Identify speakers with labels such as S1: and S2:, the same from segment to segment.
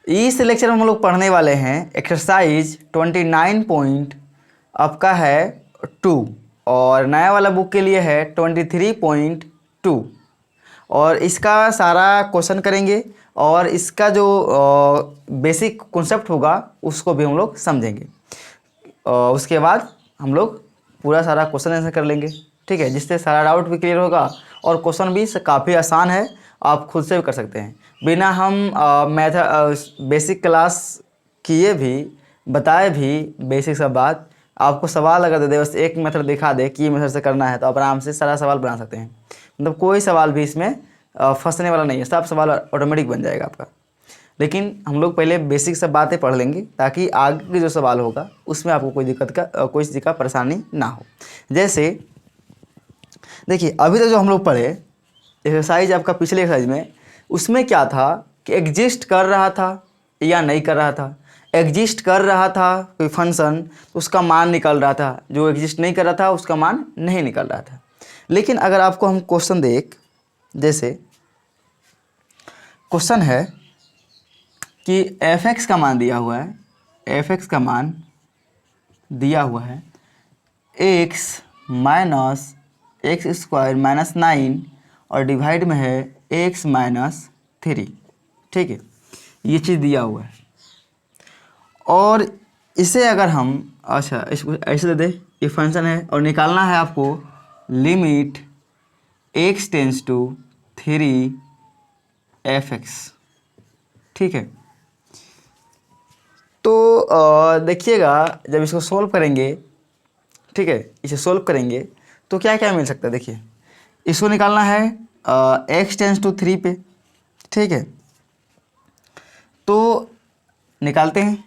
S1: इस लेक्चर में हम लोग पढ़ने वाले हैं एक्सरसाइज 29 पॉइंट आपका है 2 और नया वाला बुक के लिए है 23.2 और इसका सारा क्वेश्चन करेंगे और इसका जो बेसिक कॉन्सेप्ट होगा उसको भी हम लोग समझेंगे। उसके बाद हम लोग पूरा सारा क्वेश्चन आंसर कर लेंगे, ठीक है, जिससे सारा डाउट भी क्लियर होगा और क्वेश्चन भी काफ़ी आसान है, आप खुद से भी कर सकते हैं बिना हम बेसिक क्लास किए भी बताए भी। बेसिक सब बात आपको सवाल अगर दे दे, बस एक मेथड दिखा दे कि ये मेथड से करना है तो आप आराम से सारा सवाल बना सकते हैं। मतलब कोई सवाल भी इसमें फंसने वाला नहीं है, सब सवाल ऑटोमेटिक बन जाएगा आपका। लेकिन हम लोग पहले बेसिक सब बातें पढ़ लेंगे ताकि आगे के जो सवाल होगा उसमें आपको कोई चीज़ का परेशानी ना हो। जैसे देखिए अभी तक जो हम लोग पढ़े एक्सरसाइज आपका पिछले एक्सरसाइज में, उसमें क्या था कि एग्जिस्ट कर रहा था या नहीं कर रहा था। एग्जिस्ट कर रहा था कोई फंक्शन तो उसका मान निकल रहा था, जो एग्जिस्ट नहीं कर रहा था उसका मान नहीं निकल रहा था। लेकिन अगर आपको हम क्वेश्चन देख, जैसे क्वेश्चन है कि f(x) का मान दिया हुआ है, f(x) का मान दिया हुआ है x minus x square minus 9 और डिवाइड में है x माइनस 3, ठीक है, ये चीज़ दिया हुआ है। और इसे अगर हम इसको ऐसे दे दे, ये फंक्शन है और निकालना है आपको limit x tends to 3f(x), ठीक है। तो देखिएगा जब इसको सोल्व करेंगे, ठीक है, इसे सोल्व करेंगे तो क्या क्या मिल सकता है। देखिए इसको निकालना है x टेंस टू 3 पे, ठीक है, तो निकालते हैं।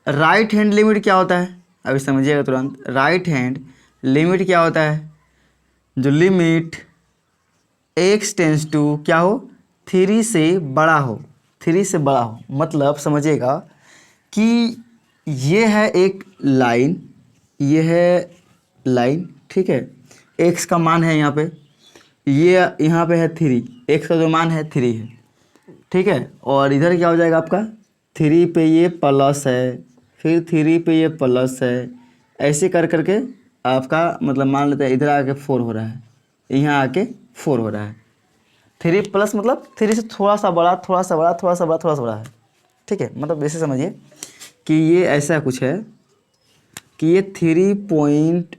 S1: राइट हैंड लिमिट क्या होता है, अभी समझिएगा तुरंत। राइट हैंड लिमिट क्या होता है, जो लिमिट x टेंस टू क्या हो 3 से बड़ा हो, 3 से बड़ा हो, मतलब समझिएगा कि ये है एक लाइन, ये है लाइन, ठीक है, x का मान है यहाँ पे, ये यहाँ पे है 3, x का जो मान है 3 है, ठीक है, और इधर क्या हो जाएगा आपका 3 पे ये प्लस है, फिर 3 पे ये प्लस है, ऐसे कर करके आपका मतलब मान लेते हैं इधर आके 4 हो रहा है, यहाँ आके 4 हो रहा है। 3 प्लस मतलब 3 से थोड़ा सा बड़ा, थोड़ा सा बड़ा, थोड़ा सा बड़ा, थोड़ा सा बड़ा है, ठीक है। मतलब ऐसे समझिए कि ये ऐसा कुछ है कि ये 3 पॉइंट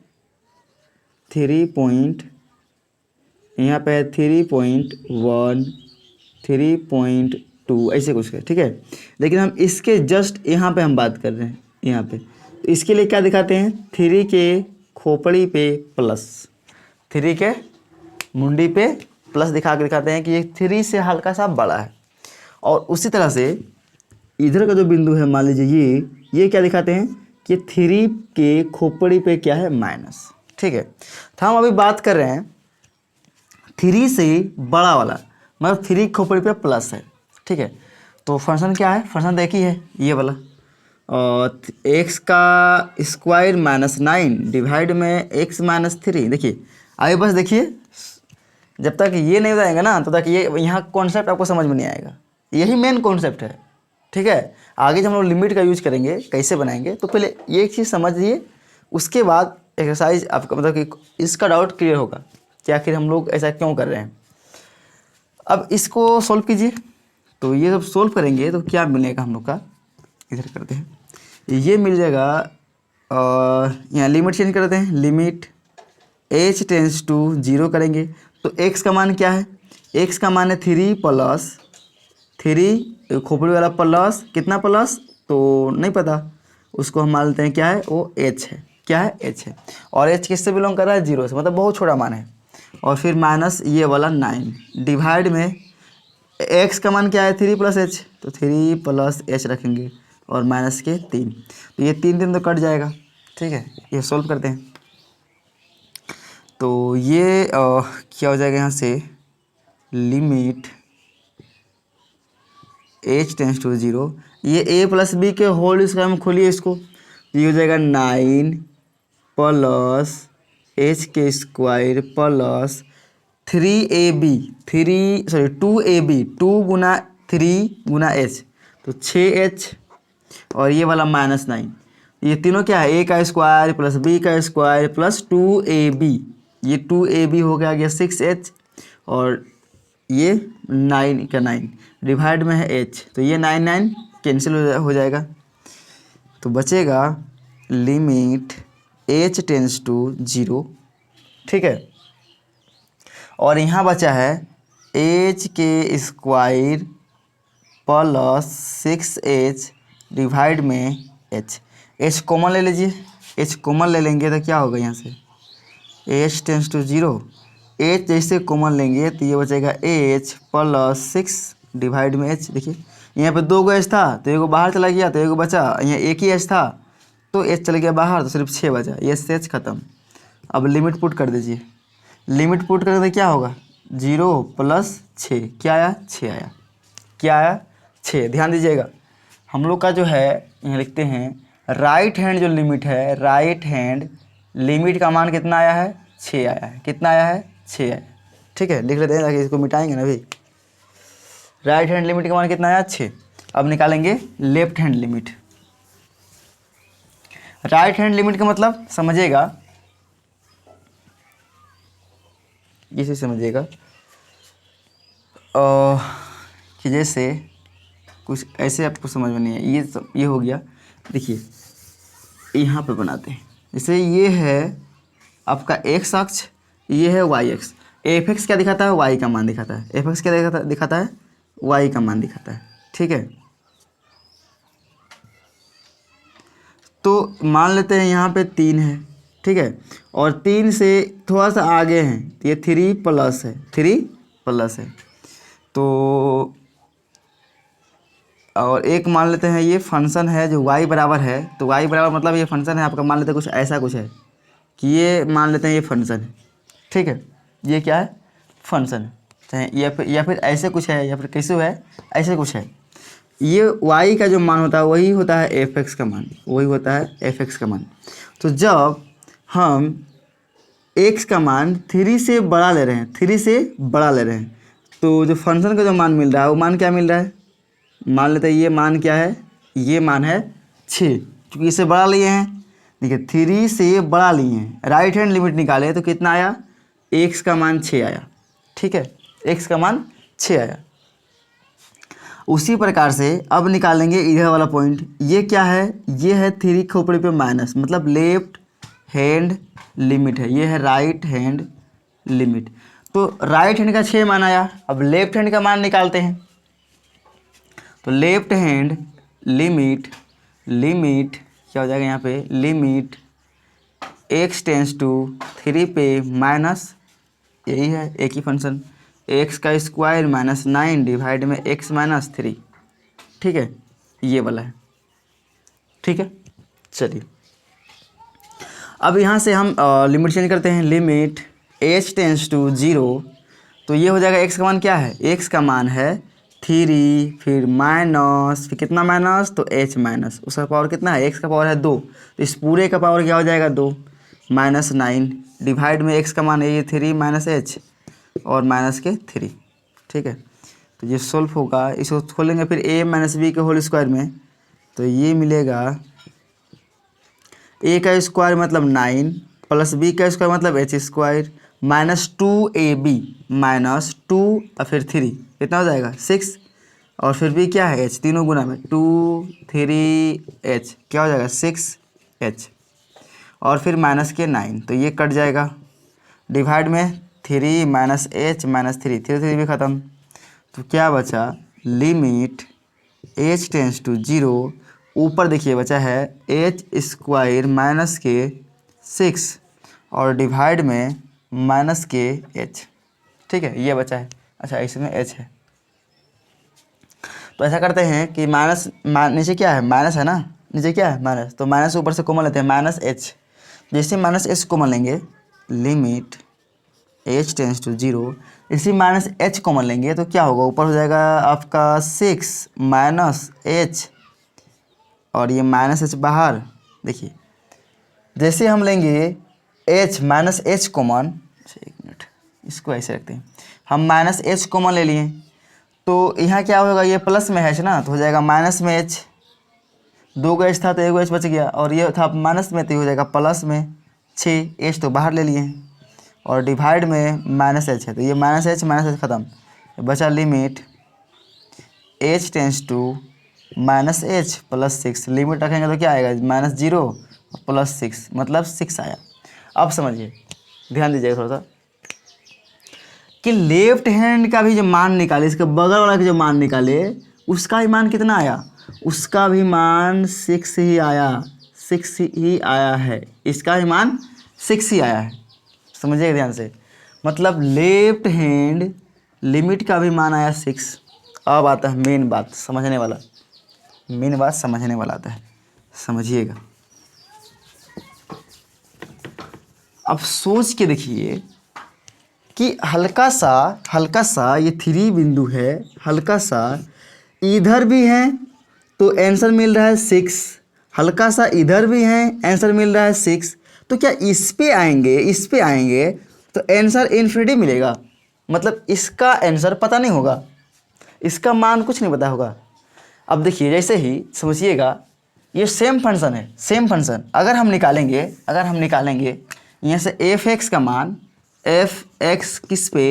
S1: यहाँ पे है 3.1 3.2 ऐसे कुछ है, ठीक है। लेकिन हम इसके जस्ट यहाँ पे हम बात कर रहे हैं, यहाँ पे तो इसके लिए क्या दिखाते हैं, 3 के खोपड़ी पे प्लस, 3 के मुंडी पे प्लस दिखा के दिखाते हैं कि ये 3 से हल्का सा बड़ा है। और उसी तरह से इधर का जो बिंदु है मान लीजिए ये क्या दिखाते हैं कि 3 के खोपड़ी पे क्या है माइनस, ठीक है। तो हम अभी बात कर रहे हैं 3 से बड़ा वाला, मतलब 3 खोपड़ी पे प्लस है, ठीक है। तो फंक्शन क्या है, फंक्शन देखिए है ये वाला, और x का स्क्वायर माइनस 9 डिवाइड में x माइनस 3। देखिए आगे बस देखिए, जब तक ये नहीं बताएंगे ना तब तक ये यहाँ कॉन्सेप्ट आपको समझ में नहीं आएगा, यही मेन कॉन्सेप्ट है, ठीक है। आगे जब हम लोग लिमिट का यूज करेंगे कैसे बनाएंगे तो पहले ये एक चीज़ समझिए, उसके बाद एक्सरसाइज आपका मतलब कि इसका डाउट क्लियर होगा कि आखिर हम लोग ऐसा क्यों कर रहे हैं। अब इसको सॉल्व कीजिए, तो ये जब सॉल्व करेंगे तो क्या मिलेगा हम लोग का, इधर करते हैं, ये मिल जाएगा। यहाँ लिमिट चेंज करते हैं, लिमिट h टेंस टू 0 करेंगे तो x का मान क्या है, x का मान है 3 प्लस 3 खोपड़ी वाला प्लस कितना प्लस तो नहीं पता, उसको हम मान लेते हैं क्या है वो h है, क्या है h है, और h किससे बिलोंग कर रहा है 0 से, मतलब बहुत छोटा मान है। और फिर माइनस ये वाला 9 डिवाइड में x का मान क्या है 3 प्लस h, तो 3 प्लस h रखेंगे और माइनस के 3, तो ये 3 तो कट जाएगा, ठीक है। ये सॉल्व करते हैं तो ये क्या हो जाएगा यहाँ से, लिमिट h टेंस टू 0, ये a प्लस बी के होल स्क्वायर में खोलिए इसको, तो ये हो जाएगा 9 प्लस h के स्क्वायर प्लस 2ab 2 गुना 3 गुना h, तो 6h और ये वाला -9, ये तीनों क्या है, a का स्क्वायर प्लस b का स्क्वायर प्लस 2ab, ये 2ab हो गया 6h और ये 9 का 9 डिवाइड में है h, तो ये 9 कैंसिल हो जाएगा, तो बचेगा लिमिट h टेंस टू 0, ठीक है। और यहाँ बचा है h के स्क्वायर प्लस 6h डिवाइड में h कॉमन ले लीजिए, h कॉमन ले लेंगे तो क्या होगा यहाँ से h टेंस टू 0, h जैसे कॉमन लेंगे तो ये बचेगा h प्लस 6 डिवाइड में h। देखिए यहाँ पे 2 h था तो एगो बाहर चला गया तो एगो बचा, यहाँ एक ही h था तो h चला गया बाहर तो सिर्फ 6 बचा, ये से h खत्म। अब लिमिट पुट कर दीजिए, लिमिट पुट करें तो क्या होगा 0 प्लस 6, क्या आया 6 आया, क्या आया 6। ध्यान दीजिएगा हम लोग का जो है यहाँ लिखते हैं राइट हैंड जो लिमिट है, राइट हैंड लिमिट का मान कितना आया है 6 आया है, कितना आया है 6 आया, ठीक है। लिख लेते हैं ताकि इसको मिटाएंगे ना भाई, राइट हैंड लिमिट का मान कितना आया 6। अब निकालेंगे left hand limit. Right hand limit का मतलब समझिएगा, इसे समझिएगा कि जैसे कुछ ऐसे आपको समझ में नहीं है, ये हो गया। देखिए यहाँ पे बनाते हैं, जैसे ये है आपका एक्स अक्ष, ये है वाई अक्ष। एफ एक्स क्या दिखाता है, वाई का मान दिखाता है, एफ एक्स क्या दिखाता है वाई का मान दिखाता है, ठीक है। तो मान लेते हैं यहाँ पे 3 है, ठीक है, और 3 से थोड़ा सा आगे हैं तो ये 3 प्लस है, 3 प्लस है। तो और एक मान लेते हैं ये फंक्शन है जो y बराबर है, तो y बराबर मतलब ये फंक्शन है आपका, मान लेते हैं कुछ ऐसा कुछ है कि ये मान लेते हैं ये फंक्शन है, ठीक है, ये क्या है फंक्शन है, चाहे या फिर ऐसे कुछ है या फिर कैसे है ऐसे कुछ है। ये y का जो मान होता है वही होता है एफ एक्स का मान, वही होता है एफ एक्स का मान। तो जब हम x का मान 3 से बड़ा ले रहे हैं, 3 से बड़ा ले रहे हैं, तो जो फंक्शन का जो मान मिल रहा है वो मान क्या मिल रहा है, मान लेते हैं ये मान क्या है, ये मान है 6, क्योंकि इसे बड़ा लिए हैं। देखिए 3 से बड़ा लिए हैं, राइट हैंड लिमिट निकाले तो कितना आया, x का मान 6 आया, ठीक है, x का मान 6 आया। उसी प्रकार से अब निकालेंगे इधर वाला पॉइंट, ये क्या है, ये है 3 खोपड़ी पे माइनस, मतलब लेफ्ट हैंड लिमिट है, ये है राइट हैंड लिमिट। तो राइट हैंड का 6 मान आया, अब लेफ्ट हैंड का मान निकालते हैं। तो लेफ्ट हैंड लिमिट क्या हो जाएगा यहाँ पे, लिमिट x टेंस टू 3 पे माइनस, यही है एक ही फंक्शन, x का स्क्वायर -9 डिवाइड में x -3, ठीक है, ये वाला है, ठीक है। चलिए अब यहाँ से हम लिमिट चेंज करते हैं, लिमिट h टेंस टू 0, तो ये हो जाएगा x का मान क्या है, x का मान है 3, फिर माइनस, फिर कितना माइनस, तो h माइनस, उसका पावर कितना है, x का पावर है 2, तो इस पूरे का पावर क्या हो जाएगा 2, -9 डिवाइड में x का मान है ये 3 माइनस h और माइनस के 3, ठीक है। तो ये सोल्व होगा, इसको खोलेंगे फिर a माइनस बी के होल स्क्वायर में, तो ये मिलेगा a का स्क्वायर मतलब 9 प्लस b का स्क्वायर मतलब h square minus 2ab minus 2 और फिर 3 कितना हो जाएगा 6, और फिर भी क्या है h, तीनों गुना में 2 3h क्या हो जाएगा 6h, और फिर माइनस के 9, तो ये कट जाएगा, डिवाइड में 3 माइनस h माइनस 3 3 भी ख़त्म, तो क्या बचा, लिमिट h टेंस टू 0, ऊपर देखिए बचा है h स्क्वायर माइनस के 6 और डिवाइड में माइनस के h, ठीक है, ये बचा है। अच्छा इसमें h है, तो ऐसा करते हैं कि नीचे क्या है माइनस है ना, नीचे क्या है माइनस, तो माइनस ऊपर से कॉमन लेते हैं -h, जैसे -h कॉमन लेंगे, लिमिट h टेंस टू 0, इसी -h कॉमन लेंगे तो क्या होगा, ऊपर हो जाएगा आपका 6 माइनस h और ये -h बाहर। देखिए जैसे हम लेंगे h माइनस h कॉमन, एक मिनट इसको ऐसे रखते हैं, हम -h कॉमन ले लिए तो यहाँ क्या होगा, ये प्लस में है ना, तो हो जाएगा माइनस में एच, 2 का एच था तो 1 एच बच गया, और ये था माइनस में तो हो जाएगा प्लस में 6, एच तो बाहर ले लिए हैं, और डिवाइड में माइनस एच है, तो ये माइनस एच ख़त्म, बचा limit H tends to minus H plus 6, limit रखेंगे तो क्या आएगा, -0 प्लस 6, मतलब 6 आया। अब समझिए, ध्यान दीजिएगा थोड़ा सा कि लेफ्ट हैंड का भी जो मान निकाले, इसके बगल वाला का जो मान निकाले, उसका भी मान कितना आया, उसका भी मान 6 ही आया, 6 ही आया है, इसका भी मान 6 ही आया है। समझिएगा ध्यान से, मतलब लेफ्ट हैंड लिमिट का भी मान आया 6। अब आता है मेन बात समझने वाला, मेन बात समझने वाला आता है, समझिएगा। अब सोच के देखिए कि हल्का सा ये 3 बिंदु है, हल्का सा इधर भी है तो आंसर मिल रहा है 6, हल्का सा इधर भी है आंसर मिल रहा है 6, तो क्या इस पे आएंगे तो आंसर इन्फिनिटी मिलेगा, मतलब इसका आंसर पता नहीं होगा, इसका मान कुछ नहीं पता होगा। अब देखिए जैसे ही समझिएगा, ये सेम फंक्शन है, सेम फंक्शन अगर हम निकालेंगे यहाँ से f(x) का मान, f(x) किस पे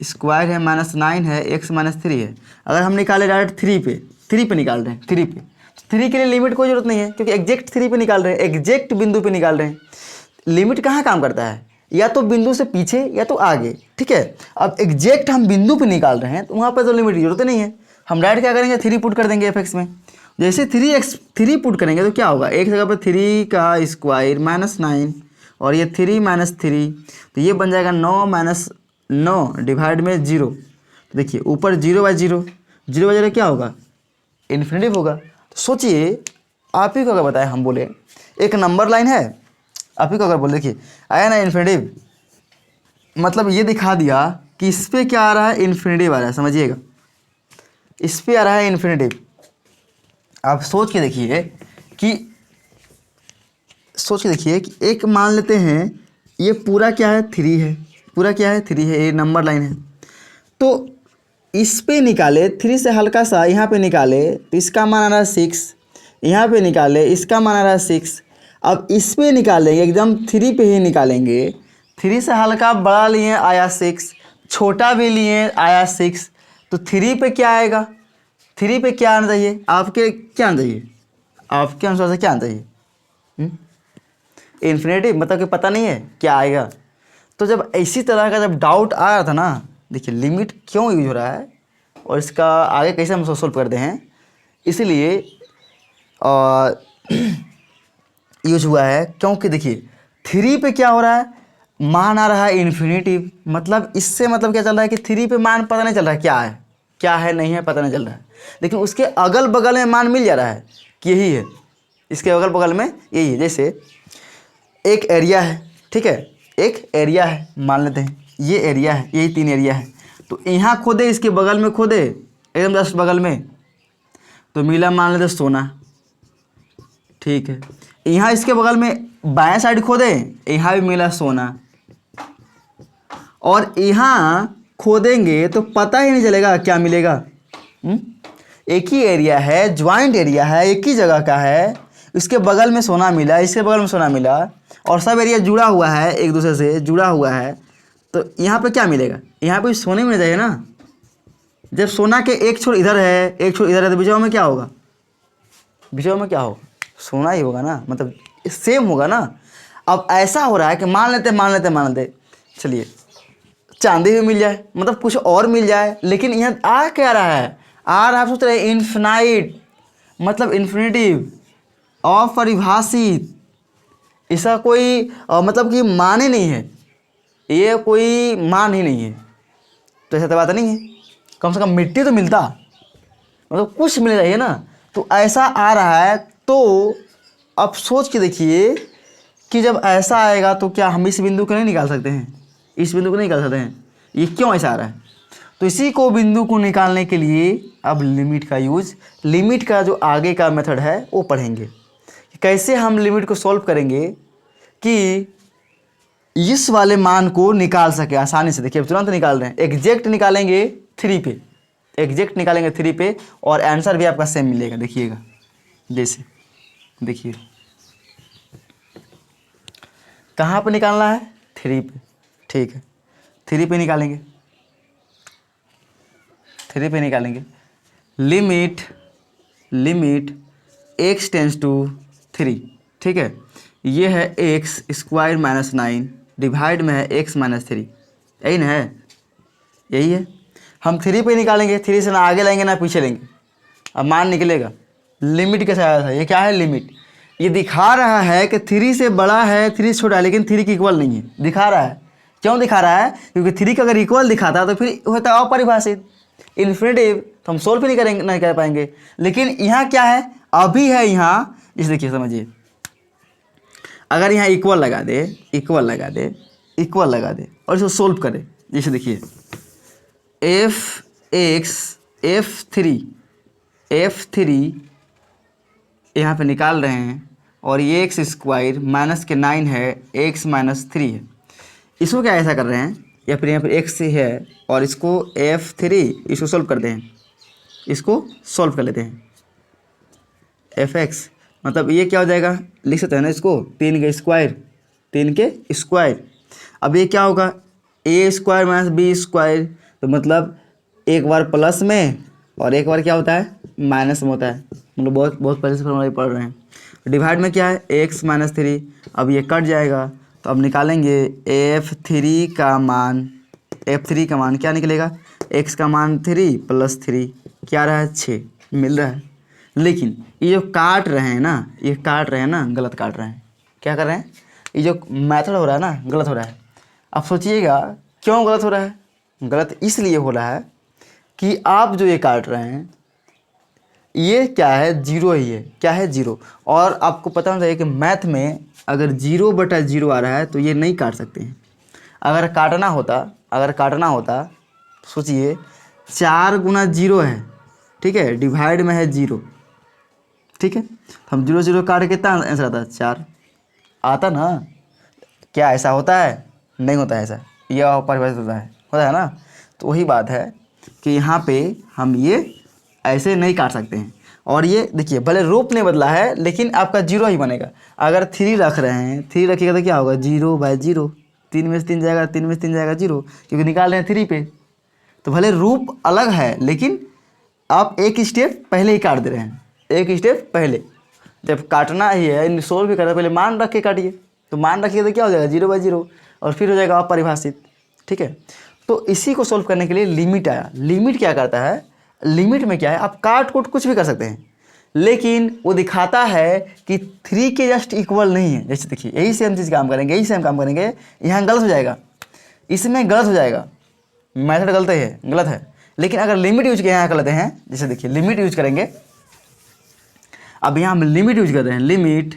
S1: स्क्वायर है, -9 है, x -3 है, अगर हम निकाले डायरेक्ट 3 पे निकाल रहे हैं, 3 पे, तो 3 के लिए लिमिट कोई जरूरत नहीं है, क्योंकि एग्जैक्ट 3 पे निकाल रहे हैं, एग्जैक्ट बिंदु पे निकाल रहे हैं। लिमिट कहाँ काम करता है, या तो बिंदु से पीछे या तो आगे, ठीक है। अब एग्जैक्ट हम बिंदु पे निकाल रहे हैं तो वहाँ पर तो लिमिट की जरूरत नहीं है, हम डायरेक्ट क्या करेंगे, 3 पुट कर देंगे f(x) में। जैसे 3 पुट करेंगे तो क्या होगा, एक जगह पर 3 का स्क्वायर -9 और ये 3 -3, तो ये बन जाएगा 9 डिवाइड में 0, तो देखिए ऊपर 0/0 क्या होगा, इन्फिनिटी होगा। तो सोचिए आप ही को अगर बताएं, हम बोले एक नंबर लाइन है, आप ही को अगर बोले देखिए आया ना इन्फिनिटी, मतलब ये दिखा दिया कि इस पर क्या आ रहा है, इन्फिनिटी आ रहा है, समझिएगा इस पर आ रहा है इन्फिनिटी। आप सोच के देखिए कि एक मान लेते हैं ये पूरा क्या है, 3 है, पूरा क्या है, 3 है, ये नंबर लाइन है, तो इस पे निकाले 3 से हल्का सा यहाँ पे निकाले तो इसका मान आ रहा है 6, यहाँ पे निकाले इसका मान आ रहा है 6। अब इस पे निकालेंगे एकदम 3 पे ही निकालेंगे, 3 से हल्का बड़ा लिए आया 6, छोटा भी लिए आया 6, तो 3 पे क्या आएगा, 3 पे क्या आना चाहिए, आपके क्या आना चाहिए, आपके अनुसार से क्या आना चाहिए, इन्फिनिटी, मतलब कि पता नहीं है क्या आएगा। तो जब इसी तरह का जब डाउट आ रहा था ना, देखिए लिमिट क्यों यूज हो रहा है और इसका आगे कैसे हम सोल्व करते हैं, इसलिए यूज हुआ है, क्योंकि देखिए 3 पे क्या हो रहा है, मान आ रहा है इन्फिनिटी, मतलब इससे मतलब क्या चल रहा है कि 3 पे मान पता नहीं चल रहा है, क्या है नहीं है पता नहीं चल रहा है, लेकिन उसके अगल बगल में मान मिल जा रहा है कि यही है, इसके अगल बगल में यही है। जैसे एक एरिया है, ठीक है, एक एरिया है, मान लेते हैं ये एरिया है, यही 3 एरिया है, तो यहाँ खोदे, इसके बगल में खोदे एकदम जस्ट बगल में, तो मिला मान लेते सोना, ठीक है। यहाँ इसके बगल में बाएं साइड खोदे, यहाँ भी मिला सोना, और यहाँ खोदेंगे तो पता ही नहीं चलेगा क्या मिलेगा। एक ही एरिया है, ज्वाइंट एरिया है, एक ही जगह का है, इसके बगल में सोना मिला, इसके बगल में सोना मिला, और सब एरिया जुड़ा हुआ है, एक दूसरे से जुड़ा हुआ है, तो यहाँ पे क्या मिलेगा, यहाँ पे सोने मिलना चाहिए ना। जब सोना के एक छोर इधर है एक छोर इधर है, तो बीच में क्या होगा, बीच में क्या होगा, सोना ही होगा ना, मतलब सेम होगा ना। अब ऐसा हो रहा है कि मान लेते चलिए चांदी भी मिल जाए, मतलब कुछ और मिल जाए, लेकिन यहाँ आ क्या रहा है, आप सोच रहे हैं इन्फिनाइट, मतलब इन्फिनिटी, अपरिभाषित, इसका कोई मतलब कि मान ही नहीं है, ये कोई मान ही नहीं है, तो ऐसा तो बात नहीं है, कम से कम मिट्टी तो मिलता, मतलब कुछ मिल रही है ना, तो ऐसा आ रहा है। तो अब सोच के देखिए कि जब ऐसा आएगा तो क्या हम इस बिंदु को नहीं निकाल सकते हैं, इस बिंदु को नहीं निकाल सकते हैं, ये क्यों ऐसा आ रहा है। तो इसी को बिंदु को निकालने के लिए अब लिमिट का यूज, लिमिट का जो आगे का मेथड है वो पढ़ेंगे, कैसे हम लिमिट को सॉल्व करेंगे कि इस वाले मान को निकाल सके आसानी से। देखिए अब तुरंत निकाल रहे हैं, एग्जैक्ट निकालेंगे 3 पे, एग्जैक्ट निकालेंगे 3 पे और आंसर भी आपका सेम मिलेगा। देखिएगा, जैसे देखिए कहाँ पे निकालना है, 3 पे, ठीक है 3 पे निकालेंगे, 3 पे निकालेंगे। लिमिट x टेंस टू 3, ठीक है, ये है एक्स स्क्वायर माइनस 9 डिवाइड में है x माइनस 3, यही ना है, यही है। हम 3 पे निकालेंगे, 3 से ना आगे लेंगे ना पीछे लेंगे, अब मान निकलेगा। लिमिट कैसे आया था, ये क्या है लिमिट, ये दिखा रहा है कि 3 से बड़ा है 3 से छोटा है, लेकिन 3 की इक्वल नहीं है, दिखा रहा है। क्यों दिखा रहा है, क्योंकि 3 का अगर इक्वल दिखाता तो फिर होता अपरिभाषित इन्फिनिटिव, तो हम सोल्व भी नहीं करेंगे, नहीं कर पाएंगे। लेकिन यहाँ क्या है, अभी है यहाँ, जैसे देखिए समझिए, अगर यहाँ इक्वल लगा दे, इक्वल लगा दे, इक्वल लगा दे और इसको सोल्व करे, जैसे देखिए f3 यहाँ पे निकाल रहे हैं और ये एक्स स्क्वायर माइनस के 9 है, x माइनस 3 है। इसको क्या ऐसा कर रहे हैं, या फिर यहाँ पे x है और इसको f3 इसको सोल्व करते हैं, इसको सोल्व कर लेते हैं fx, मतलब ये क्या हो जाएगा, लिख सकते हैं ना इसको 3 के स्क्वायर, 3 के स्क्वायर। अब ये क्या होगा, a square minus B square, तो मतलब एक बार प्लस में और एक बार क्या होता है माइनस में होता है, मतलब बहुत पहले से फॉर्मूला पढ़ रहे हैं। डिवाइड में क्या है x माइनस 3, अब ये कट जाएगा तो अब निकालेंगे f3 का मान, f3 का मान क्या निकलेगा, x का मान 3 प्लस 3 क्या रहा है 6 मिल रहा है। लेकिन ये जो काट रहे हैं ना, ये काट रहे हैं ना, गलत काट रहे हैं। क्या कर रहे हैं, ये जो मेथड हो रहा है ना गलत हो रहा है। अब सोचिएगा क्यों गलत हो रहा है, गलत इसलिए हो रहा है कि आप जो ये काट रहे हैं ये क्या है, जीरो ही है, क्या है जीरो। और आपको पता होना चाहिए कि मैथ में अगर 0/0 आ रहा है तो ये नहीं काट सकते हैं। अगर काटना होता सोचिए 4 गुना 0 है, ठीक है, डिवाइड में है 0, ठीक है, हम 0 0 काट के कितना आंसर आता है 4 आता ना। क्या ऐसा होता है, नहीं होता है ऐसा, यह परिभाषित होता है ना। तो वही बात है कि यहाँ पे हम ये ऐसे नहीं काट सकते हैं। और ये देखिए भले रूप नहीं बदला है लेकिन आपका 0 ही बनेगा। अगर 3 रख रहे हैं, 3 रखिएगा तो क्या होगा 0/0, 3 में से 3 जाएगा, 3 में से 3 जाएगा 0, क्योंकि निकाल रहे हैं 3 पे। तो भले रूप अलग है लेकिन आप एक स्टेप पहले ही काट दे रहे हैं, एक स्टेप पहले। जब काटना ही है, सोल्व भी करना, पहले मान रख के काटिए, तो मान रखिए तो क्या हो जाएगा 0/0 और फिर हो जाएगा अपरिभाषित, ठीक है। तो इसी को सोल्व करने के लिए लिमिट आया। लिमिट क्या करता है, लिमिट में क्या है, आप काट कूट कुछ भी कर सकते हैं, लेकिन वो दिखाता है कि 3 के जस्ट इक्वल नहीं है। जैसे देखिए यही सेम चीज़ काम करेंगे, यही सेम काम करेंगे, यहाँ गलत हो जाएगा, इसमें गलत हो जाएगा, मेथड गलत है। लेकिन अगर लिमिट यूज किया यहाँ कर लेते हैं, जैसे देखिए लिमिट यूज करेंगे, अब यहाँ हम लिमिट यूज करते हैं, लिमिट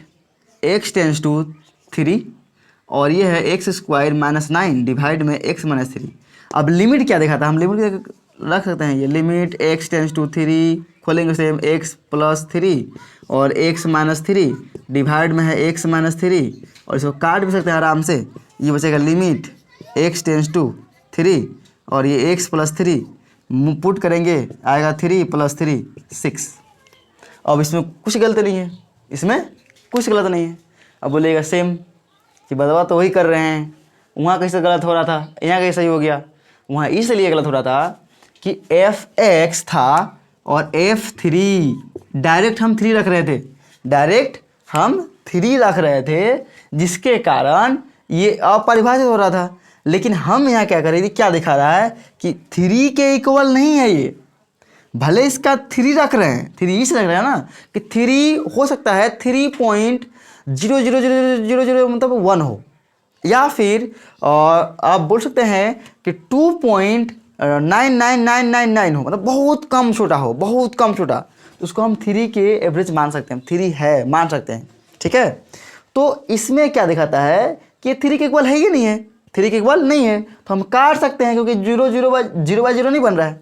S1: x टेंस टू 3 और ये है एक्स स्क्वायर माइनस 9 डिवाइड में x माइनस 3। अब लिमिट क्या दिखाता है, हम लिमिट रख सकते हैं, ये लिमिट x टेंस टू 3 खोलेंगे सेम x प्लस 3 और x माइनस 3 डिवाइड में है x माइनस 3 और इसको काट भी सकते हैं आराम से। ये बचेगा लिमिट x टेंस टू 3 और ये x प्लस 3 पुट करेंगे आएगा 3 प्लस 3 6। अब इसमें कुछ गलत नहीं है, इसमें कुछ गलत नहीं है। अब बोलेगा सेम कि बदवा तो वही कर रहे हैं, वहाँ कैसे गलत हो रहा था, यहाँ कैसे सही हो गया। वहाँ इसलिए गलत हो रहा था कि f(x) था और f3 डायरेक्ट हम 3 रख रहे थे, जिसके कारण ये अपरिभाषित हो रहा था। लेकिन हम यहाँ क्या करेंगे, क्या दिखा रहा है कि 3 के इक्वल नहीं है ये, भले इसका 3 रख रहे हैं, 3 इसलिए रख रहे हैं ना कि 3 हो सकता है 3.00000 मतलब 1 हो, या फिर आप बोल सकते हैं कि 2.99999 हो, मतलब बहुत कम छोटा हो, बहुत कम छोटा, तो उसको हम 3 के एवरेज मान सकते हैं, 3 है मान सकते हैं, ठीक है। तो इसमें क्या दिखाता है कि 3 के इक्वल है ही नहीं है, 3 के इक्वल नहीं है, तो हम काट सकते हैं, क्योंकि 0/0 नहीं बन रहा है,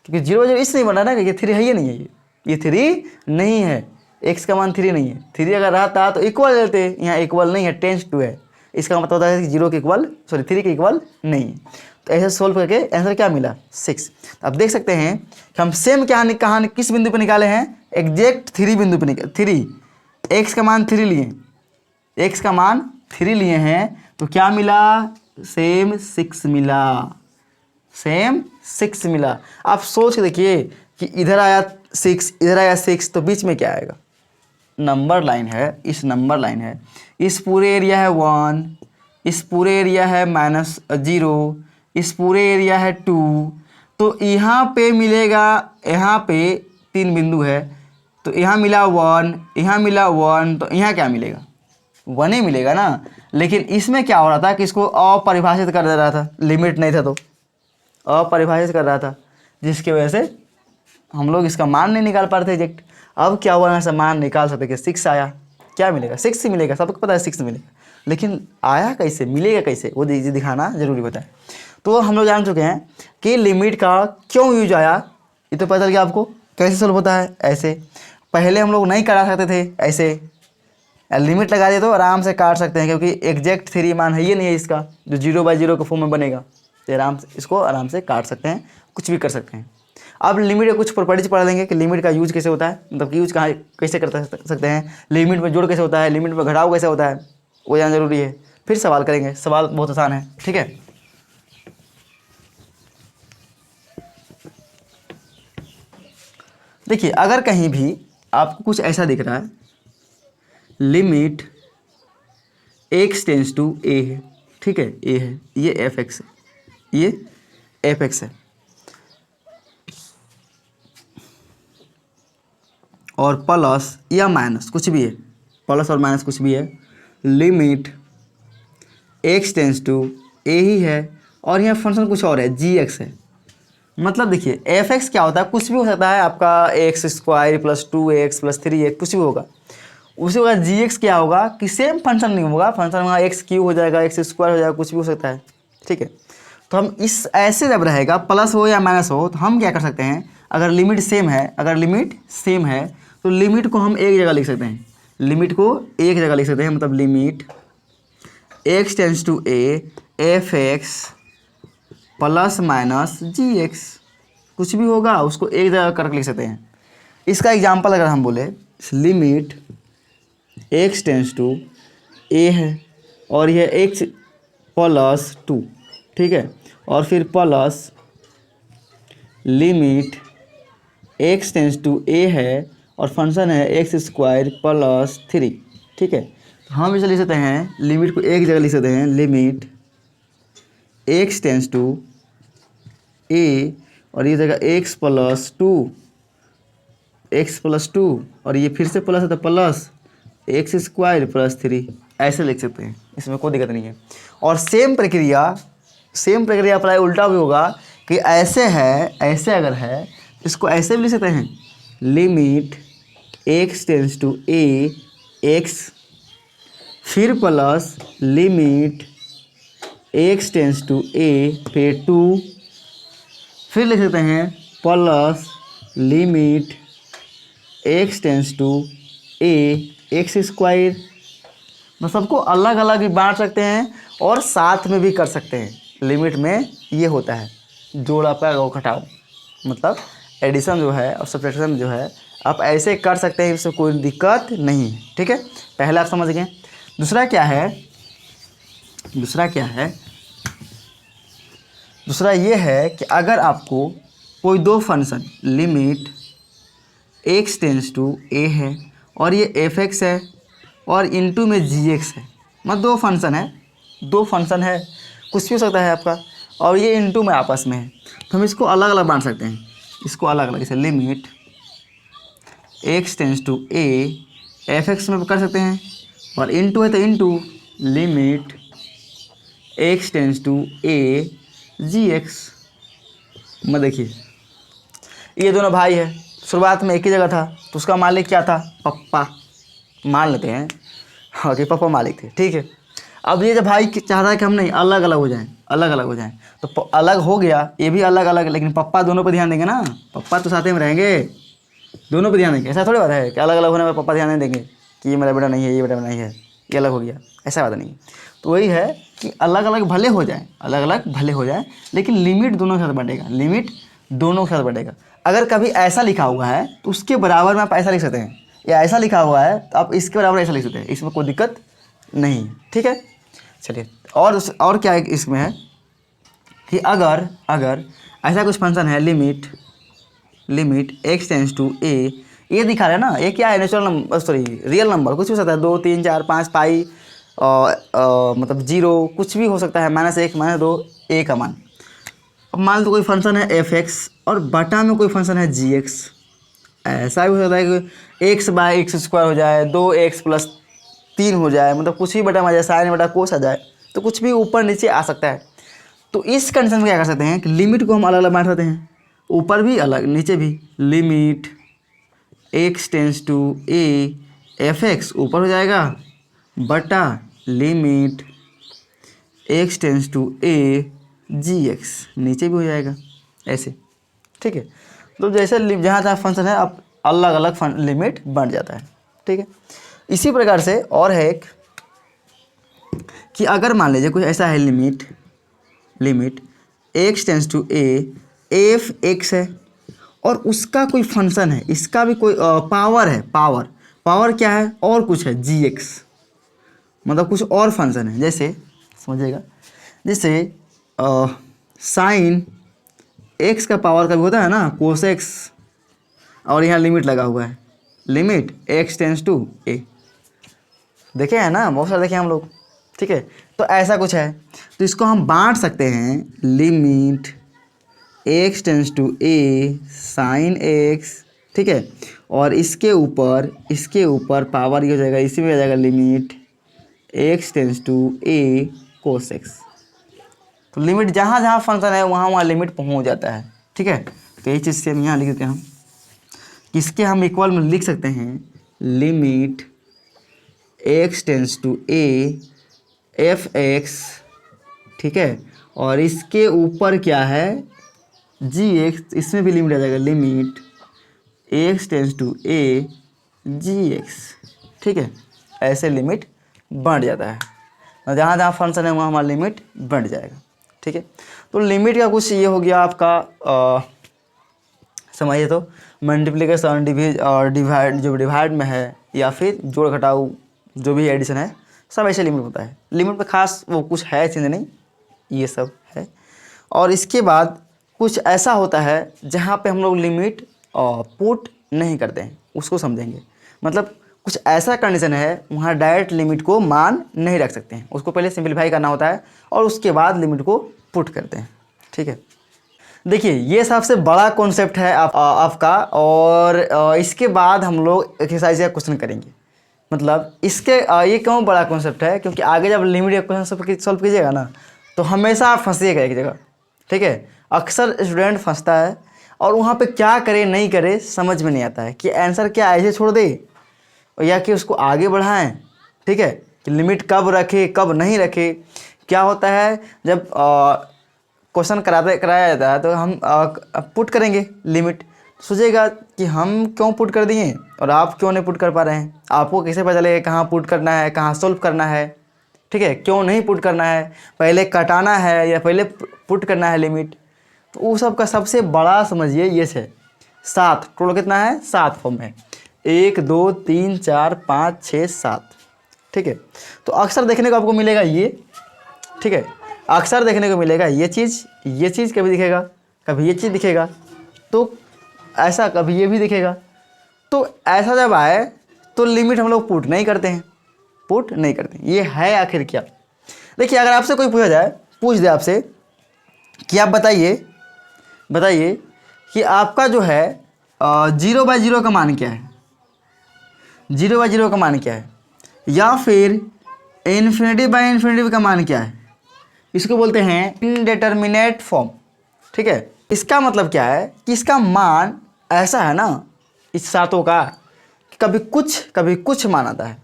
S1: क्योंकि 0/0 इसलिए बन रहा है ना कि 3 है ही नहीं है, ये 3 नहीं है, x का मान 3 नहीं है। 3 अगर रहता तो इक्वल लेते, यहाँ इक्वल नहीं है, टेंस टू है, इसका मतलब होता है कि 3 के इक्वल नहीं है। तो ऐसे सोल्व करके आंसर क्या मिला 6। अब देख सकते हैं कि हम सेम कहाँ किस बिंदु पर निकाले हैं, एग्जैक्ट 3 बिंदु पर निकाले। 3 एक्स का मान 3 लिए, एक्स का मान 3 लिए हैं तो क्या मिला, सेम 6 मिला, सेम 6 मिला। आप सोच के देखिए कि इधर आया 6, इधर आया 6, तो बीच में क्या आएगा, नंबर लाइन है, इस नंबर लाइन है, इस पूरे एरिया है 1, इस पूरे एरिया है -0, इस पूरे एरिया है 2, तो यहाँ पे मिलेगा, यहाँ पे 3 बिंदु है तो यहाँ मिला 1, यहाँ मिला 1, तो यहाँ क्या मिलेगा, 1 ही मिलेगा ना। लेकिन इसमें क्या हो रहा था कि इसको अपरिभाषित कर दे रहा था, लिमिट नहीं था तो अपरिभाषित कर रहा था, जिसकी वजह से हम लोग इसका मान नहीं निकाल पा रहे थे एग्जैक्ट। अब क्या हुआ, यहाँ से मान निकाल सकते कि 6 आया, क्या मिलेगा 6 ही मिलेगा, सबको पता है 6 मिलेगा, लेकिन आया कैसे, मिलेगा कैसे, वो दिखाना जरूरी होता है। तो हम लोग जान चुके हैं कि लिमिट का क्यों यूज आया, ये तो पता चल गया आपको। कैसे सोल्व होता है, ऐसे पहले हम लोग नहीं करा सकते थे, ऐसे लिमिट लगा दिए तो आराम से काट सकते हैं, क्योंकि एग्जैक्ट 3 मान है ये नहीं है इसका, जो 0/0 के फॉर्म में बनेगा, तो आराम से काट सकते हैं, कुछ भी कर सकते हैं। अब लिमिट के कुछ प्रॉपर्टीज पढ़ लेंगे कि लिमिट का यूज कैसे होता है, मतलब कि यूज कहाँ कैसे कर सकते हैं, लिमिट में जोड़ कैसे होता है, लिमिट में घटाव कैसे होता है, वो जानना जरूरी है। फिर सवाल करेंगे, सवाल बहुत आसान है, ठीक है। देखिए अगर कहीं भी आपको कुछ ऐसा दिख रहा है, limit x tends to a है, ठीक है, a है, ये f(x) है, ये f(x) है, और प्लस या माइनस कुछ भी है, प्लस और माइनस कुछ भी है, limit x tends to a ही है, और यहाँ फंक्शन कुछ और है, gx है। मतलब देखिए f(x) क्या होता है, कुछ भी हो सकता है आपका x² + 2x + 3x, कुछ भी होगा। उसी वजह gx क्या होगा कि सेम फंक्शन नहीं होगा, फंक्शन वहाँ x³ हो जाएगा, x² हो जाएगा, कुछ भी हो सकता है, ठीक है। तो हम इस ऐसे जब रहेगा, प्लस हो या माइनस हो, तो हम क्या कर सकते हैं, अगर लिमिट सेम है, तो लिमिट को हम एक जगह लिख सकते हैं, लिमिट को एक जगह लिख सकते हैं, मतलब limit x tends to a f(x) ± gx, कुछ भी होगा उसको एक जगह करके लिख सकते हैं। इसका एग्जांपल अगर हम बोले, limit x tends to a है और यह x + 2, ठीक है, और फिर plus limit x tends to a है और फंक्शन है x² + 3, ठीक है। तो हम इसे लिख सकते हैं, लिमिट को एक जगह लिख सकते हैं, limit x tends to a और ये जगह x + 2 और ये फिर से प्लस है तो प्लस x² + 3, ऐसे लिख सकते हैं, इसमें कोई दिक्कत नहीं है। और सेम प्रक्रिया अप्लाई उल्टा भी होगा कि ऐसे है, ऐसे अगर है इसको ऐसे भी लिख सकते हैं, limit x tends to a x, फिर plus limit x tends to a फिर 2, फिर लिख सकते हैं plus limit x tends to a x²। मैं सबको अलग अलग भी बांट सकते हैं और साथ में भी कर सकते हैं। लिमिट में ये होता है जोड़ा पर घटाव, मतलब एडिशन जो है और सब्ट्रैक्शन जो है आप ऐसे कर सकते हैं, इससे कोई दिक्कत नहीं है, ठीक है। पहले आप समझ गए। दूसरा क्या है, दूसरा ये है कि अगर आपको कोई दो function, limit x tends to a है और ये f(x) है और इनटू में gx है, मतलब दो फंक्शन है, कुछ भी हो सकता है आपका, और ये इनटू में आपस में है, तो हम इसको अलग अलग बांट सकते हैं, इसको अलग अलग, जैसे limit x tends to a f(x) में कर सकते हैं, और इनटू है तो into limit x tends to a gx। मैं देखिए ये दोनों भाई है, शुरुआत में एक ही जगह था, तो उसका मालिक क्या था, पप्पा, मान लेते हैं, हाँ कि पापा मालिक थे, ठीक है। अब ये जब भाई चाह रहा है कि हम नहीं अलग अलग हो जाएं, तो अलग हो गया, ये भी अलग अलग, लेकिन पप्पा दोनों पर ध्यान देंगे ना, पप्पा तो साथ में रहेंगे, दोनों पर ध्यान देंगे। ऐसा थोड़ी बात है कि अलग अलग होने पर पप्पा ध्यान नहीं देंगे कि ये मेरा बेटा नहीं है, ये बेटा नहीं है, ये अलग हो गया, ऐसा बात नहीं। तो वही है कि अलग अलग भले हो जाए, अलग अलग भले हो जाए, लेकिन लिमिट दोनों के साथ बढ़ेगा, लिमिट दोनों के साथ बढ़ेगा। अगर कभी ऐसा लिखा हुआ है तो उसके बराबर में आप ऐसा लिख सकते हैं, या ऐसा लिखा हुआ है तो आप इसके बराबर ऐसा लिख सकते हैं, इसमें कोई दिक्कत नहीं है। ठीक है, चलिए और क्या है इसमें है कि अगर ऐसा कुछ फंक्शन है limit x tends to a, ये दिखा रहा है ना, ये क्या है, natural number, sorry real number, कुछ भी हो सकता है, 2 3 4 5 पाई मतलब 0 कुछ भी हो सकता है, -1 -2 a का मान। अब मान लो कोई फंक्शन है f(x) और बटा में कोई फंक्शन है g(x), ऐसा भी हो सकता है कि x/x² हो जाए, 2x + 3 हो जाए, मतलब कुछ भी बटा में आ जाए, साइन बटा कोस आ जाए, तो कुछ भी ऊपर नीचे आ सकता है। तो इस कंडीशन में क्या कर सकते हैं कि लिमिट को हम अलग अलग बांट सकते हैं, ऊपर भी अलग नीचे भी। Limit x tends to a f(x) ऊपर हो जाएगा, बटा limit x tends to a g(x) नीचे भी हो जाएगा, ऐसे। ठीक है, तो जैसे जहाँ जहाँ फंक्शन है अब अलग अलग लिमिट बन जाता है। ठीक है, इसी प्रकार से और है एक कि अगर मान लीजिए कुछ ऐसा है limit x tends to a f(x) है और उसका कोई फंक्शन है, इसका भी कोई पावर है, पावर क्या है और कुछ है g(x), मतलब कुछ और फंक्शन है, जैसे समझिएगा, जैसे साइन x का पावर कभी होता है ना cos(x), और यहाँ लिमिट लगा हुआ है, limit x tends to a, देखे हैं ना, बहुत सारे देखे हम लोग। ठीक है, तो ऐसा कुछ है, तो इसको हम बांट सकते हैं, limit x tends to a sine x। ठीक है, और इसके ऊपर पावर ये हो जाएगा, इसी में आ जाएगा limit x tends to a cos x। तो लिमिट जहाँ जहाँ फंक्शन है वहाँ लिमिट पहुँच जाता है। ठीक है, तो यही चीज़ से हम यहाँ लिख देते हैं, हम किसके हम इक्वल में लिख सकते हैं, limit x tends to a f(x), ठीक है, और इसके ऊपर क्या है g(x), इसमें भी लिमिट आ जाएगा, limit x tends to a g(x). ठीक है, ऐसे लिमिट बढ़ जाता है, जहाँ जहाँ फंक्शन है वहाँ हमारा लिमिट बढ़ जाएगा। ठीक है, तो लिमिट का कुछ ये हो गया आपका समझिए, तो मल्टीप्लिकेशन डिवाइड जो डिवाइड में है, या फिर जोड़ घटाव जो भी एडिशन है, सब ऐसे लिमिट होता है। लिमिट में खास वो कुछ है चीज़ नहीं, ये सब है। और इसके बाद कुछ ऐसा होता है जहाँ पे हम लोग लिमिट पुट नहीं करते हैं, उसको समझेंगे। मतलब कुछ ऐसा कंडीशन है वहाँ डायरेक्ट लिमिट को मान नहीं रख सकते हैं, उसको पहले सिंप्लीफाई करना होता है और उसके बाद लिमिट को पुट करते हैं। ठीक है, देखिए ये सबसे बड़ा कॉन्सेप्ट है आपका, और इसके बाद हम लोग एक्सरसाइज का क्वेश्चन करेंगे। मतलब इसके ये क्यों बड़ा कॉन्सेप्ट है, क्योंकि आगे जब लिमिट का क्वेश्चन सॉल्व कीजिएगा ना, तो हमेशा आप फंसिएगा एक जगह। ठीक है, अक्सर स्टूडेंट फंसता है और वहाँ पे क्या करे नहीं करे समझ में नहीं आता है, कि आंसर क्या ऐसे छोड़ दे या कि उसको आगे बढ़ाएं। ठीक है, कि लिमिट कब रखे कब नहीं रखे। क्या होता है जब क्वेश्चन कराया जाता है तो हम पुट करेंगे लिमिट, सोचेगा कि हम क्यों पुट कर दिए और आप क्यों नहीं पुट कर पा रहे हैं, आपको कैसे पता चलेगा कहाँ पुट करना है, कहाँ सोल्व करना है। ठीक है, क्यों नहीं पुट करना है, पहले कटाना है या पहले पुट करना है लिमिट। तो वो सब का सबसे बड़ा समझिए ये है 7, टोटल कितना है 7 फॉर्म है, 1 2 3 4 5 6 7। ठीक है, तो अक्सर देखने को आपको मिलेगा ये। ठीक है, अक्सर देखने को मिलेगा ये चीज़ कभी दिखेगा, कभी ये चीज़ दिखेगा, तो ऐसा कभी ये भी दिखेगा। तो ऐसा जब आए तो लिमिट हम लोग पुट नहीं करते। ये है आखिर क्या। देखिए अगर आपसे कोई पूछ दे आपसे कि आप बताइए कि आपका जो है 0/0 का मान क्या है, 0/0 का मान क्या है, या फिर ∞/∞ का मान क्या है, इसको बोलते हैं इनडेटर्मिनेट फॉर्म। ठीक है, इसका मतलब क्या है कि इसका मान ऐसा है ना इस सातों का, कि कभी कुछ मान आता है,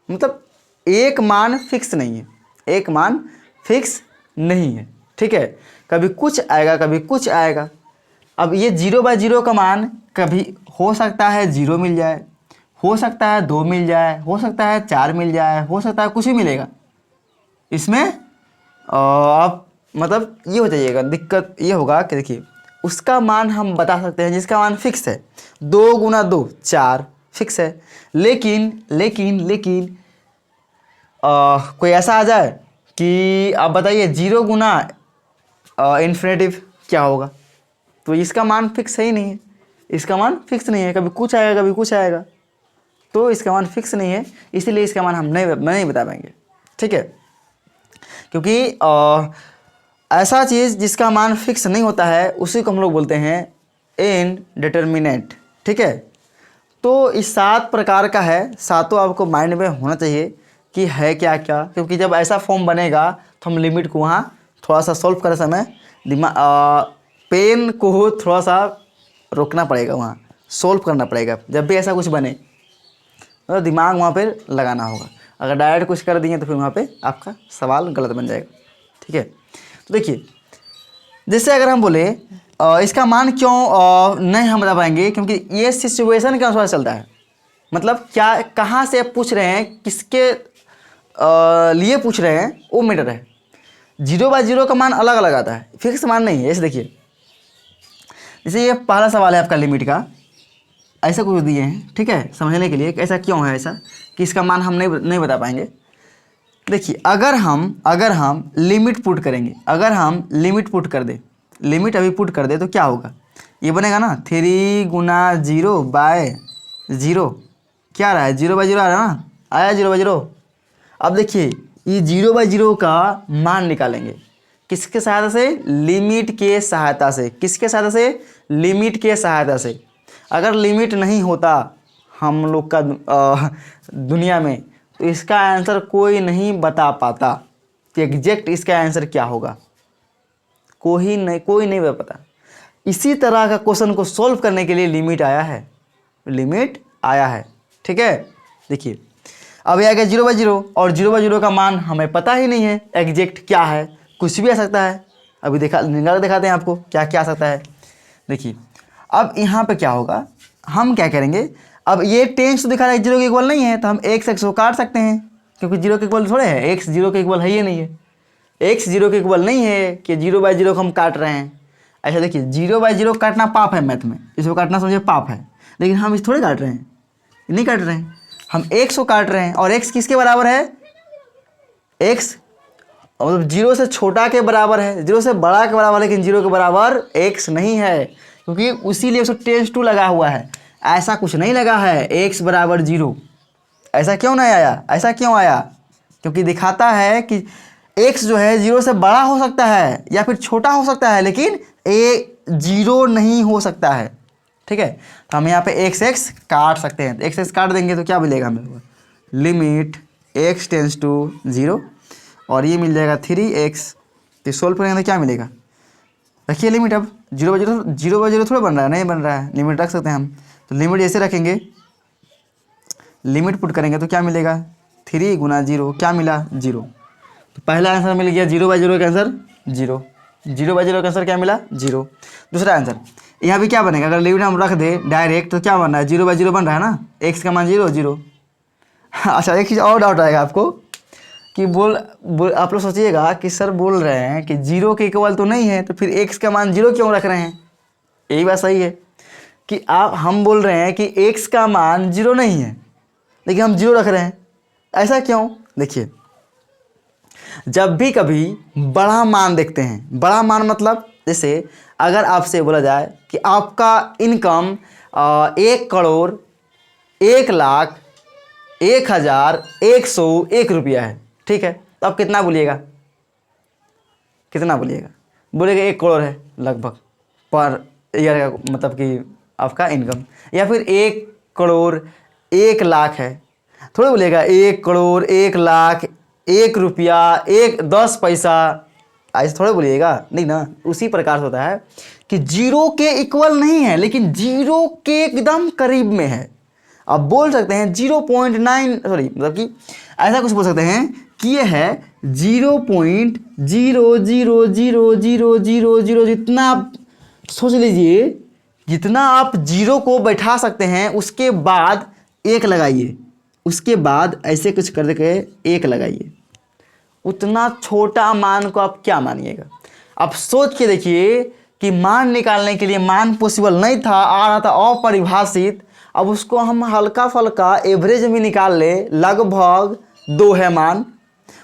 S1: मतलब एक मान फिक्स नहीं है। ठीक है, कभी कुछ आएगा कभी कुछ आएगा। अब ये 0/0 का मान कभी हो सकता है 0 मिल जाए, हो सकता है 2 मिल जाए, हो सकता है 4 मिल जाए, हो सकता है कुछ भी मिलेगा। इसमें आप मतलब ये हो जाइएगा, दिक्कत ये होगा कि देखिए उसका मान हम बता सकते हैं जिसका मान फिक्स है, 2 गुना 2 4 फिक्स है। लेकिन लेकिन लेकिन कोई ऐसा आ जाए कि आप बताइए 0 गुना इन्फिनेटिव क्या होगा, तो इसका मान फिक्स है ही नहीं है, इसका मान फिक्स नहीं है, कभी कुछ आएगा कभी कुछ आएगा, तो इसका मान फिक्स नहीं है, इसीलिए इसका मान हम नहीं बता पाएंगे। ठीक है, क्योंकि ऐसा चीज़ जिसका मान फिक्स नहीं होता है उसी को हम लोग बोलते हैं इनडिटरमिनेट। ठीक है, तो इस 7 प्रकार का है, सातों आपको माइंड में होना चाहिए कि है क्या क्या, क्योंकि जब ऐसा फॉर्म बनेगा तो हम लिमिट को वहाँ थोड़ा सा सॉल्व करते समय पेन को थोड़ा सा रोकना पड़ेगा, वहाँ सॉल्व करना पड़ेगा। जब भी ऐसा कुछ बने तो दिमाग वहाँ पे लगाना होगा, अगर डायरेक्ट कुछ कर दिए तो फिर वहाँ पे आपका सवाल गलत बन जाएगा। ठीक है, तो देखिए जैसे अगर हम बोले इसका मान क्यों नहीं हम बता पाएंगे, क्योंकि ये सिचुएशन के अनुसार चलता है। मतलब क्या कहाँ से पूछ रहे हैं, किसके लिए पूछ रहे हैं वो मैटर है। 0/0 का मान अलग अलग आता है, फिक्स मान नहीं है। जैसे देखिए, जैसे ये पहला सवाल है आपका लिमिट का, ऐसा कुछ दिए हैं। ठीक है, समझने के लिए कि ऐसा क्यों है, ऐसा कि इसका मान हम नहीं बता पाएंगे। देखिए अगर हम लिमिट पुट करेंगे, अगर हम लिमिट पुट कर दे, लिमिट अभी पुट कर दे तो क्या होगा, ये बनेगा ना 3 गुना 0/0, क्या आ रहा है 0/0 आ रहा है ना, आया 0/0। अब देखिए ये 0/0 का मान निकालेंगे किसके सहायता से, लिमिट के सहायता से। किसके सहायता से, लिमिट के सहायता से। अगर लिमिट नहीं होता हम लोग का दुनिया में तो इसका आंसर कोई नहीं बता पाता कि एग्जैक्ट इसका आंसर क्या होगा, कोई नहीं बता पाता। इसी तरह का क्वेश्चन को सॉल्व करने के लिए लिमिट आया है। ठीक है, देखिए अब यह आ गया 0/0, और 0/0 का मान हमें पता ही नहीं है एग्जैक्ट क्या है, कुछ भी आ सकता है। अभी निकाल दिखाते हैं आपको क्या क्या आ सकता है। देखिए अब यहाँ पे क्या होगा, हम क्या करेंगे, अब ये टेंस तो दिखा रहा है 0 के इक्वल नहीं है, तो हम x को काट सकते हैं, क्योंकि 0 के इक्वल थोड़े है, x 0 के इक्वल है ही नहीं है, x 0 के इक्वल नहीं है कि 0/0 को हम काट रहे हैं। ऐसा देखिए 0/0 काटना पाप है, मैथ में इसको काटना समझे पाप है, लेकिन हम इस थोड़े काट रहे हैं, नहीं काट रहे हैं, हम x को काट रहे हैं। और x किसके बराबर है, x मतलब 0 से छोटा के बराबर है, 0 से बड़ा के बराबर, लेकिन 0 के बराबर x नहीं है, क्योंकि उसीलिए उसको टेंस टू लगा हुआ है। ऐसा कुछ नहीं लगा है x बराबर 0, ऐसा क्यों नहीं आया, ऐसा क्यों आया, क्योंकि दिखाता है कि x जो है 0 से बड़ा हो सकता है या फिर छोटा हो सकता है, लेकिन a 0 नहीं हो सकता है। ठीक है, तो हम यहाँ पे x काट सकते हैं, तो x काट देंगे तो क्या मिलेगा हमें, लिमिट x टेंस टू 0, और ये मिल जाएगा 3x। तो सोल्व करेंगे तो क्या मिलेगा, रखिए लिमिट। अब 0/0 थोड़ा बन रहा है, नहीं बन रहा है, लिमिट रख सकते हैं हम। तो लिमिट ऐसे रखेंगे, लिमिट पुट करेंगे तो क्या मिलेगा, 3 गुना 0, क्या मिला 0। तो पहला आंसर मिल गया 0/0 का आंसर 0, 0/0 का आंसर क्या मिला 0। दूसरा आंसर यहाँ भी क्या बनेगा, अगर लिमिट हम रख दे डायरेक्ट तो क्या बन रहा है, 0/0 बन रहा है ना, x का मान 0। अच्छा एक चीज़ और डाउट आएगा आपको कि आप लोग सोचिएगा कि सर बोल रहे हैं कि 0 के इक्वल तो नहीं है, तो फिर x का मान 0 क्यों रख रहे हैं। यही बात सही है कि हम बोल रहे हैं कि x का मान 0 नहीं है, लेकिन हम 0 रख रहे हैं, ऐसा क्यों। देखिए जब भी कभी बड़ा मान देखते हैं, बड़ा मान मतलब जैसे अगर आपसे बोला जाए कि आपका इनकम 1 करोड़ 1 लाख 1,101 रुपया है, ठीक है, तो आप कितना बोलिएगा, बोलेगा 1 करोड़ है लगभग पर ईयर का, मतलब कि आपका इनकम, या फिर 1 करोड़ 1 लाख है, थोड़ा बोलिएगा 1 करोड़ 1 लाख 1 रुपया 10 पैसा, ऐसे थोड़े बोलिएगा, नहीं ना। उसी प्रकार से होता है कि 0 के इक्वल नहीं है, लेकिन 0 के एकदम करीब में है। आप बोल सकते हैं 0.9, सॉरी मतलब कि ऐसा कुछ बोल सकते हैं कि ये है 0.0000000, जितना आप सोच लीजिए, जितना आप 0 को बैठा सकते हैं उसके बाद 1 लगाइए, उसके बाद ऐसे कुछ कर के 1 लगाइए, उतना छोटा मान को आप क्या मानिएगा। आप सोच के देखिए कि मान निकालने के लिए मान पॉसिबल नहीं था, आ रहा था अपरिभाषित। अब उसको हम हल्का फल्का एवरेज में निकाल ले, लगभग 2 है मान,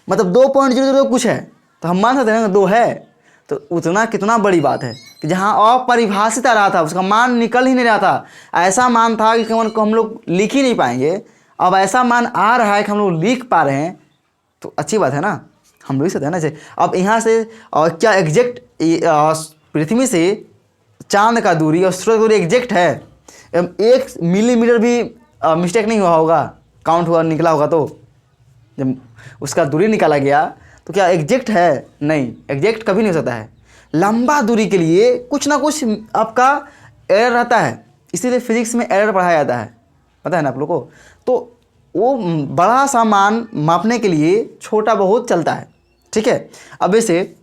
S1: मतलब 2.00 कुछ है, तो हम मान सकते हैं ना 2 है। तो उतना कितना बड़ी बात है कि जहाँ अपरिभाषित आ रहा था, उसका मान निकल ही नहीं रहा था। ऐसा मान था कि मान को हम लोग लिख ही नहीं पाएंगे, अब ऐसा मान आ रहा है कि हम लोग लिख पा रहे हैं, तो अच्छी बात है ना, हम लोग सकते हैं ना इसे। अब यहाँ से क्या एग्जैक्ट पृथ्वी से चांद का दूरी और सूरज दूरी एग्जैक्ट है? 1 मिलीमीटर भी मिस्टेक नहीं हुआ होगा, काउंट हुआ निकला होगा, तो जब उसका दूरी निकाला गया तो क्या एग्जैक्ट है? नहीं, एग्जैक्ट कभी नहीं हो सकता है। लंबा दूरी के लिए कुछ ना कुछ आपका एरर रहता है, इसीलिए फिजिक्स में एरर पढ़ाया जाता है, पता है ना आप लोगों को। तो वो बड़ा सा मान मापने के लिए छोटा बहुत चलता है, ठीक है। अब इसे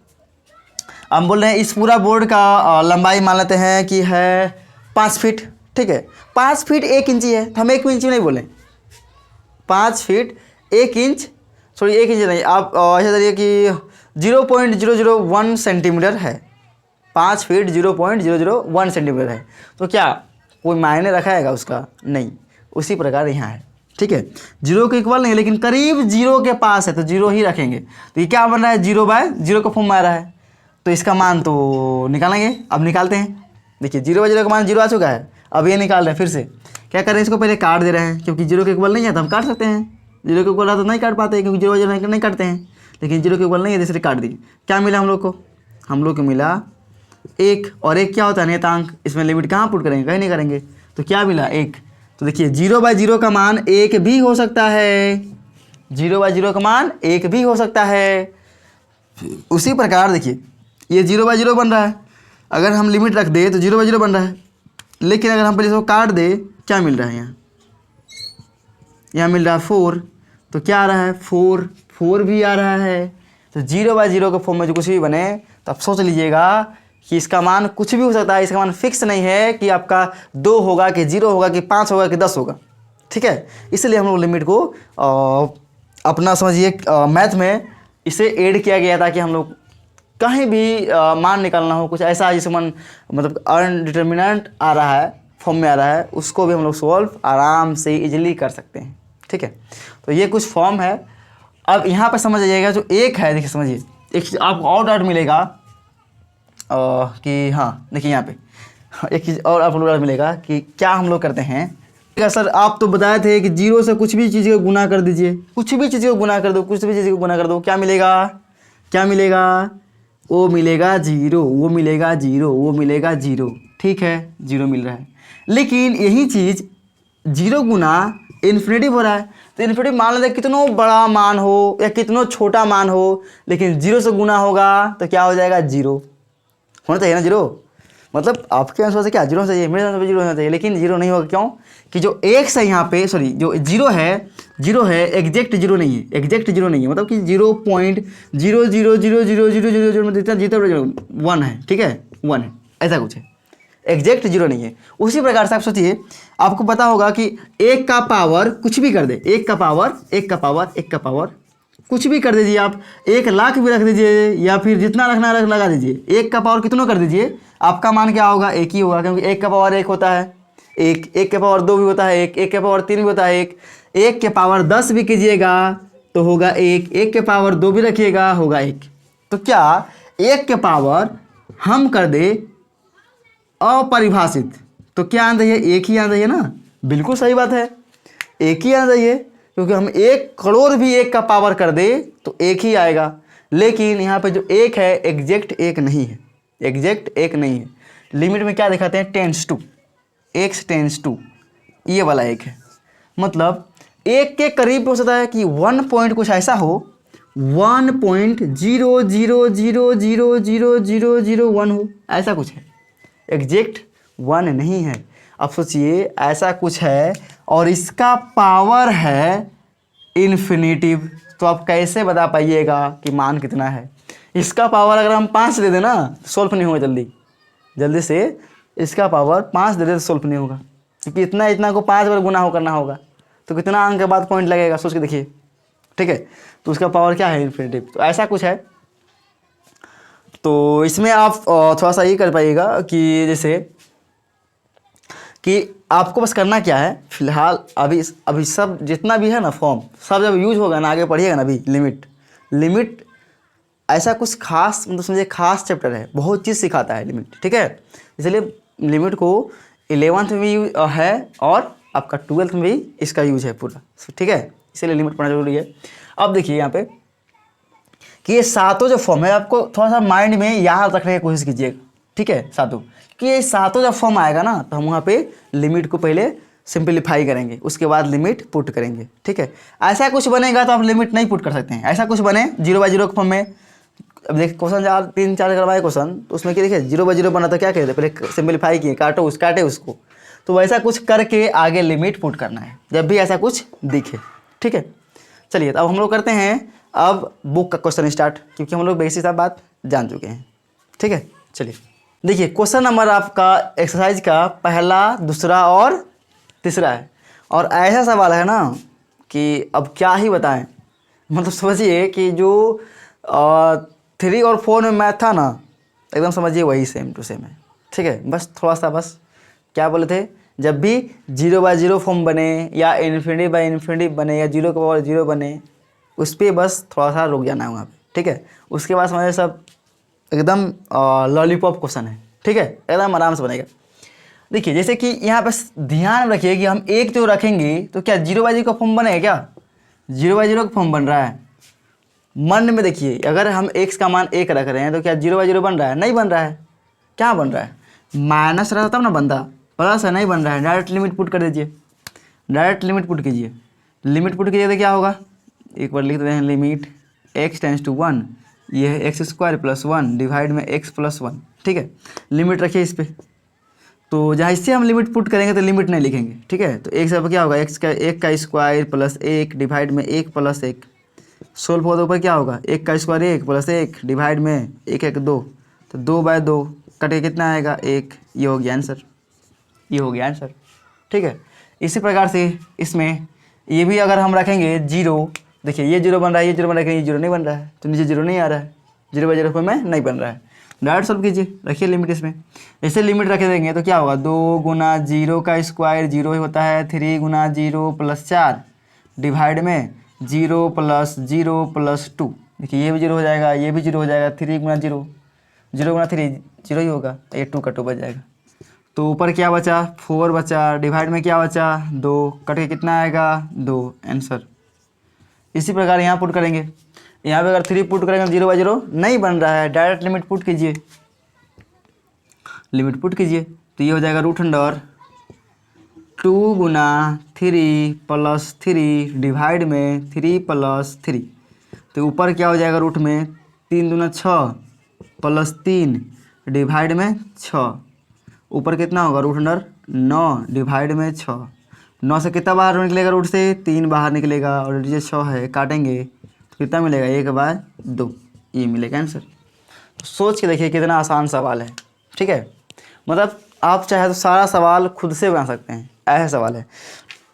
S1: हम बोल रहे हैं इस पूरा बोर्ड का लंबाई मान लेते हैं कि है 5 फीट, ठीक है। 5 फीट 1 इंची है, तो हम 1 इंची नहीं बोलें, 5 फीट 1 इंच, सॉरी 1 इंच नहीं, आप ऐसा करिए कि 0.001 सेंटीमीटर है। 5 फीट 0.001 सेंटीमीटर है, तो क्या कोई मायने रखाएगा उसका? नहीं। उसी प्रकार यहाँ है, ठीक है। 0 के इक्वल नहीं है, लेकिन करीब 0 के पास है, तो 0 ही रखेंगे। तो ये क्या बन रहा है? 0/0 का फॉर्म में आ रहा है, तो इसका मान तो निकालेंगे। अब निकालते हैं, देखिए 0/0 का मान 0 आ चुका है, अब ये निकाल रहे हैं। फिर से क्या कर रहे हैं, इसको पहले काट दे रहे हैं, क्योंकि 0 के इक्वल नहीं है तो हम काट सकते हैं। 0 के इक्वल रहा तो नहीं काट पाते, क्योंकि 0/0 नहीं काटते हैं, लेकिन 0 के इक्वल नहीं है, इसलिए काट दिए। क्या मिला हम लोग को? हम लोग को मिला 1, और 1 क्या होता है? नियतांक। इसमें लिमिट कहाँ पुट करेंगे? कहीं नहीं करेंगे, तो क्या मिला? 1। तो देखिए 0/0 का मान 1 भी हो सकता है, 0/0 का मान 1 भी हो सकता है। उसी प्रकार देखिए ये 0/0 बन रहा है, अगर हम लिमिट रख दे तो 0/0 बन रहा है, लेकिन अगर हम पहले इसको काट दे, क्या मिल रहा है? यहाँ मिल रहा है 4, तो क्या आ रहा है? 4 भी आ रहा है। तो 0/0 के फॉर्म में जो कुछ भी बने, तो आप सोच लीजिएगा कि इसका मान कुछ भी हो सकता है, इसका मान फिक्स नहीं है कि आपका 2 होगा कि 0 होगा कि 5 होगा कि 10 होगा, ठीक है। इसलिए हम लोग लिमिट को अपना समझिए मैथ में इसे ऐड किया गया था कि हम लोग कहीं भी मान निकालना हो, कुछ ऐसा जिसमें मान मतलब अनडिटर्मिनेंट आ रहा है, फॉर्म में आ रहा है, उसको भी हम लोग सॉल्व आराम से इजीली कर सकते हैं, ठीक है। तो ये कुछ फॉर्म है। अब यहाँ पर समझ जाइएगा, जो 1 है, देखिए समझिए, एक चीज़ आपको और डाउट मिलेगा कि हाँ देखिए यहाँ पे एक चीज़ और आप लोग डाउट मिलेगा कि क्या हम लोग करते हैं। सर आप तो बताए थे कि 0 से कुछ भी चीज़ को गुना कर दीजिए, कुछ भी चीज़ को गुना कर दो, कुछ भी चीज़ को गुना कर दो, क्या मिलेगा? क्या मिलेगा? वो मिलेगा 0, वो मिलेगा 0, वो मिलेगा 0, ठीक है, 0 मिल रहा है। लेकिन यही चीज़ 0 गुना इन्फिनिटिव हो रहा है, तो इन्फिनिटिव मान लेते कितना बड़ा मान हो या कितना छोटा मान हो, लेकिन 0 से गुना होगा तो क्या हो जाएगा? 0 होना चाहिए ना 0, मतलब आपके आंसर से क्या 0 होना चाहिए, मेरे आंसर पे 0 होना चाहिए, लेकिन 0 नहीं होगा। क्यों? कि जो 1 है यहाँ पे, सॉरी जो 0 है एग्जैक्ट 0 नहीं है, एग्जैक्ट 0 नहीं है, मतलब कि 0.0000000 में जितना जीता 1 है, ठीक है, 1 है, ऐसा कुछ है, एग्जैक्ट 0 नहीं है। उसी प्रकार से आप सोचिए, आपको पता होगा कि 1 का पावर कुछ भी कर दे, 1 का पावर कुछ भी कर दीजिए, आप 1 लाख भी रख दीजिए या फिर जितना रखना रख लगा दीजिए, 1 का पावर कितना कर दीजिए, आपका मान क्या होगा? 1 ही होगा, क्योंकि 1 का पावर 1 होता है, 1 के पावर 2 भी होता है, 1 के पावर 3 भी होता है, 1 के पावर 10 भी कीजिएगा तो होगा 1 के पावर 2 भी रखिएगा होगा 1। तो क्या 1 के पावर हम कर दे अपरिभाषित, तो क्या आना चाहिए? 1 ही आना चाहिए ना, बिल्कुल सही बात है, 1 ही आना चाहिए, क्योंकि हम 1 करोड़ भी 1 का पावर कर दे तो 1 ही आएगा। लेकिन यहाँ पे जो 1 है एग्जैक्ट 1 नहीं है, एग्जैक्ट 1 नहीं है। लिमिट में क्या दिखाते हैं? Tends to, x tends to, ये वाला 1 है, मतलब 1 के करीब हो सकता है कि 1 पॉइंट कुछ ऐसा हो, 1.000000001 हो, ऐसा कुछ है, एग्जैक्ट 1 नहीं है। अब सोचिए ऐसा कुछ है और इसका पावर है इन्फिनिटिव, तो आप कैसे बता पाइएगा कि मान कितना है? इसका पावर अगर हम 5 दे देना सॉल्व नहीं होगा जल्दी से, इसका पावर 5 दे दे तो सॉल्व नहीं होगा, क्योंकि इतना को 5 बार गुना करना होगा, तो कितना अंक के बाद पॉइंट लगेगा, सोच के देखिए, ठीक है, तो उसका पावर क्या है इन्फिनिटी, तो ऐसा कुछ है। तो इसमें आप थोड़ा सा ये कर पाइएगा कि जैसे कि आपको बस करना क्या है फिलहाल, अभी सब जितना भी है ना फॉर्म, सब जब यूज होगा ना, आगे पढ़िएगा ना, अभी लिमिट ऐसा कुछ खास, मतलब समझिए खास चैप्टर है, बहुत चीज़ सिखाता है लिमिट, ठीक है। इसलिए लिमिट को 11th में भी यूज है और आपका 12th में भी इसका यूज है पूरा, ठीक है, इसलिए लिमिट पढ़ना जरूरी है। अब देखिए यहाँ पे कि ये सातों जो फॉर्म है आपको थोड़ा सा माइंड में याद रखने की कोशिश कीजिएगा, ठीक है, सातों, कि ये सातों जब फॉर्म आएगा ना तो हम वहाँ पे लिमिट को पहले सिंपलीफाई करेंगे, उसके बाद लिमिट पुट करेंगे, ठीक है। ऐसा कुछ बनेगा तो आप लिमिट नहीं पुट कर सकते हैं, ऐसा कुछ बने 0/0 के फॉर्म में। अब देखिए क्वेश्चन 3-4 करवाए क्वेश्चन, तो उसमें क्या देखिए 0/0 बना तो क्या कहते पहले सिंपलीफाई किए, काटे उसको, तो वैसा कुछ करके आगे लिमिट पुट करना है जब भी ऐसा कुछ दिखे, ठीक है। चलिए अब हम लोग करते हैं अब बुक का क्वेश्चन स्टार्ट, क्योंकि हम लोग बेसिक सा बात जान चुके हैं, ठीक है। चलिए देखिए क्वेश्चन नंबर आपका एक्सरसाइज का पहला, दूसरा और तीसरा है, और ऐसा सवाल है ना कि अब क्या ही बताएं, मतलब समझिए कि जो 3 और 4 में मैथ था ना, एकदम समझिए वही सेम टू सेम है, ठीक है। बस थोड़ा सा बस क्या बोले थे, जब भी 0/0 फॉर्म बने या इन्फिनिटी बने या 0 बने, उस पर बस थोड़ा सा रुक जाना है वहाँ पे, ठीक है। उसके बाद समझिए सब एकदम लॉलीपॉप क्वेश्चन है, ठीक है, एकदम आराम से बनेगा। देखिए जैसे कि यहाँ पे ध्यान रखिए कि हम एक जो रखेंगे तो क्या 0/0 का फॉर्म बनेगा, क्या 0/0 का फॉर्म बन रहा है, मन में देखिए, अगर हम x का मान 1 रख रहे हैं तो क्या 0/0 बन रहा है, नहीं बन रहा है, क्या बन रहा है, माइनस रहता तब ना बनता, प्लस है, नहीं बन रहा है, डायरेक्ट लिमिट पुट कर दीजिए, डायरेक्ट लिमिट पुट कीजिए, लिमिट पुट कीजिए तो क्या होगा, एक बार लिख देते हैं लिमिट x टेंस टू 1, ये है x² + 1 डिवाइड में x + 1, ठीक है। लिमिट रखिए इस पर, तो जहाँ इससे हम लिमिट पुट करेंगे तो लिमिट नहीं लिखेंगे, ठीक है। तो एक से क्या होगा, 1 का स्क्वायर प्लस 1 डिवाइड में 1 + 1, सोल्व होगा तो ऊपर क्या होगा, 1 का स्क्वायर 1 + 1 डिवाइड में 1 2, तो 2/2 कट के कितना आएगा 1, ये हो गया आंसर, ये हो गया आंसर, ठीक है। इसी प्रकार से इसमें ये भी अगर हम रखेंगे 0, देखिए ये 0 बन रहा है, ये 0 बन रहा है, ये 0 नहीं बन रहा है, तो नीचे 0 नहीं आ रहा है, 0/0 फॉर्म में नहीं बन रहा है, डायरेक्ट सॉल्व कीजिए, रखिए लिमिट इसमें। ऐसे लिमिट रखे देंगे तो क्या होगा, 2 × 0 का स्क्वायर 0 ही होता है, 3 × 0 + 4 डिवाइड में 0 + 0 + 2, देखिए ये भी 0 हो जाएगा, ये भी 0 हो जाएगा, 3 × 0, 0 × 3 0 ही होगा, ये 2 का 2 बच जाएगा, तो ऊपर क्या बचा 4 बचा, डिवाइड में क्या बचा 2, कट के कितना आएगा 2, आंसर। इसी प्रकार यहाँ पुट करेंगे, यहाँ पे अगर 3 पुट करेंगे 0/0 नहीं बन रहा है, डायरेक्ट लिमिट पुट कीजिए, लिमिट पुट कीजिए, तो ये हो जाएगा √2 × 3 + 3 डिवाइड में 3 + 3, तो ऊपर क्या हो जाएगा रूट में 3 दूना 6 + 3 डिवाइड में 6, ऊपर कितना होगा √9 डिवाइड में 6, 9 से कितना बाहर निकलेगा रूट से 3 बाहर निकलेगा, और ये 6 है काटेंगे तो कितना मिलेगा 1/2, ये मिलेगा आंसर। तो सोच के देखिए कितना आसान सवाल है, ठीक है, मतलब आप चाहे तो सारा सवाल खुद से बना सकते हैं, ऐसा सवाल है।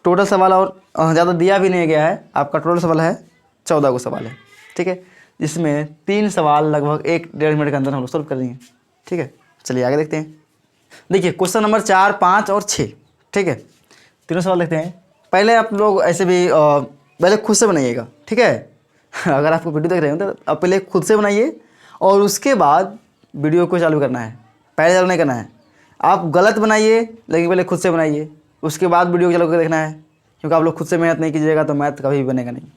S1: टोटल सवाल और ज़्यादा दिया भी नहीं गया है, आपका टोटल सवाल है 14 को सवाल है, ठीक है, जिसमें 3 सवाल लगभग 1-1.5 मिनट के अंदर हम लोग सोल्व कर देंगे, ठीक है। चलिए आगे देखते हैं। देखिए क्वेश्चन नंबर 4, 5 और 6, ठीक है, तीनों सवाल देखते हैं। पहले आप लोग ऐसे भी पहले खुद से बनाइएगा, ठीक है। अगर आपको वीडियो देख रहे हो तो आप पहले खुद से बनाइए और उसके बाद वीडियो को चालू करना है, पहले चालू नहीं करना है। आप गलत बनाइए लेकिन पहले खुद से बनाइए, उसके बाद वीडियो को चालू कर देखना है, क्योंकि आप लोग खुद से मेहनत नहीं कीजिएगा तो मैथ कभी भी बनेगा नहीं।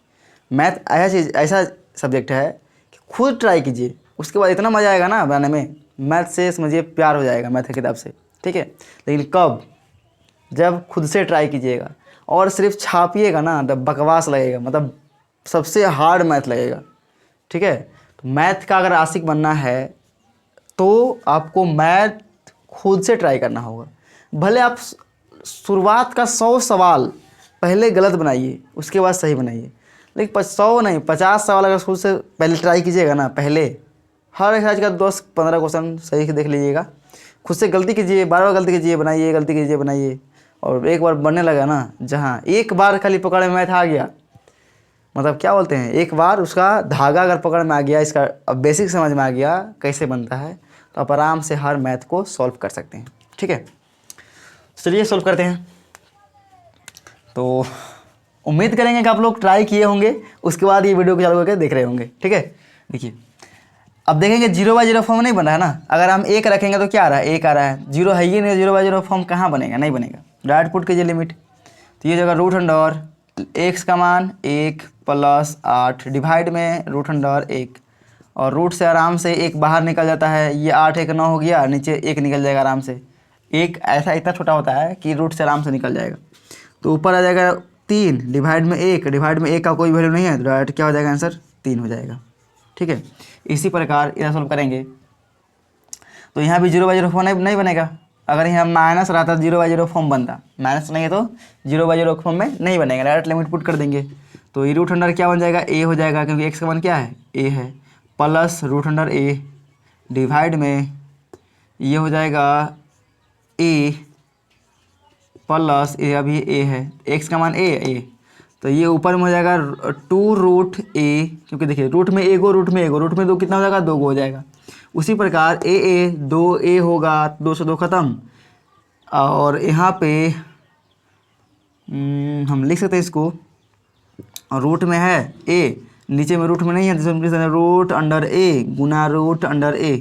S1: मैथ ऐसा चीज़, ऐसा सब्जेक्ट है कि खुद ट्राई कीजिए, उसके बाद इतना मज़ा आएगा ना बनाने में, मैथ से समझिए प्यार हो जाएगा मैथ की किताब से, ठीक है। लेकिन कब, जब खुद से ट्राई कीजिएगा और सिर्फ छापिएगा ना तब बकवास लगेगा, मतलब सबसे हार्ड मैथ लगेगा, ठीक है। तो मैथ का अगर आशिक बनना है तो आपको मैथ खुद से ट्राई करना होगा। भले आप शुरुआत का 100 सवाल पहले गलत बनाइए उसके बाद सही बनाइए, लेकिन 100 नहीं 50 सवाल अगर खुद से पहले ट्राई कीजिएगा ना, पहले हर एक्सरसाइज का 10-15 क्वेश्चन सही से देख लीजिएगा, खुद से गलती कीजिए, बार-बार गलती कीजिए, बनाइए, गलती कीजिए, बनाइए, और एक बार बनने लगा ना, जहाँ एक बार खाली पकड़ में मैथ आ गया, मतलब क्या बोलते हैं, एक बार उसका धागा अगर पकड़ में आ गया, इसका अब बेसिक समझ में आ गया कैसे बनता है, तो आप आराम से हर मैथ को सॉल्व कर सकते हैं। ठीक है, चलिए सॉल्व करते हैं। तो उम्मीद करेंगे कि आप लोग ट्राई किए होंगे, उसके बाद ये वीडियो को चालू करके देख रहे होंगे। ठीक है, देखिए अब देखेंगे 0/0 फॉर्म नहीं बन रहा है ना। अगर हम 1 रखेंगे तो क्या आ रहा है, 1 आ रहा है, 0 है ही नहीं, 0/0 फॉर्म कहाँ बनेगा, नहीं बनेगा। डायरेक्ट पुट कीजिए लिमिट, तो ये जगह √x का मान 1 + 8 डिवाइड में √1, और रूट से आराम से 1 बाहर निकल जाता है, ये 8 1 9 हो गया, नीचे 1 निकल जाएगा आराम से। 1 ऐसा इतना छोटा होता है कि रूट से आराम से निकल जाएगा, तो ऊपर आ जाएगा 3 डिवाइड में 1, डिवाइड में 1 का कोई वैल्यू नहीं है, तो डायरेक्ट क्या हो जाएगा आंसर 3 हो जाएगा। ठीक है, इसी प्रकार इधर सॉल्व करेंगे तो यहाँ भी 0/0 फॉर्म नहीं बनेगा। अगर यहाँ माइनस रहता तो 0/0 फॉर्म बनता, माइनस नहीं है तो 0/0 फॉर्म में नहीं बनेगा, डायरेक्ट लिमिट पुट कर देंगे। तो ये √100 क्या बन जाएगा, a हो जाएगा, क्योंकि x का मान क्या है, a है, प्लस √100a डिवाइड में ये हो जाएगा a प्लस ये अभी a है, x का मान a, तो ये ऊपर में हो जाएगा 2√a, क्योंकि देखिए रूट में 1 रूट में 1 रूट में 2 कितना हो जाएगा, 2 हो जाएगा। उसी प्रकार a 2a होगा, 2 से 2 खत्म, और यहाँ पे हम लिख सकते हैं इसको, और रूट में है a, नीचे में रूट में नहीं है, तो हम लिख सकते हैं √a गुना √a।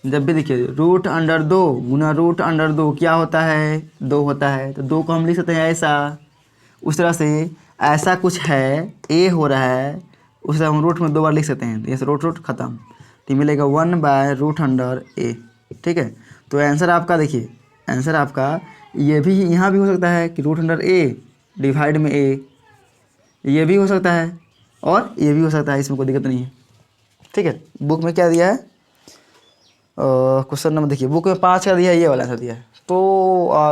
S1: जब भी देखिए √2 गुना √2 क्या होता है, 2 होता है, तो 2 को हम लिख सकते हैं ऐसा, उस तरह से ऐसा कुछ है, a हो रहा है, उस तरह हम रूट में 2 बार लिख सकते हैं, तो ये रूट खत्म, तो मिलेगा 1/√100a। ठीक है, तो आंसर आपका देखिए, आंसर आपका ये भी यहाँ भी हो सकता है कि √100a डिवाइड में a, ये भी हो सकता है और ये भी हो सकता है, इसमें कोई दिक्कत नहीं है। ठीक है, बुक में क्या दिया है, क्वेश्चन नंबर देखिए, बुक में 5 का दिया है, ये वाला आंसर दिया है। तो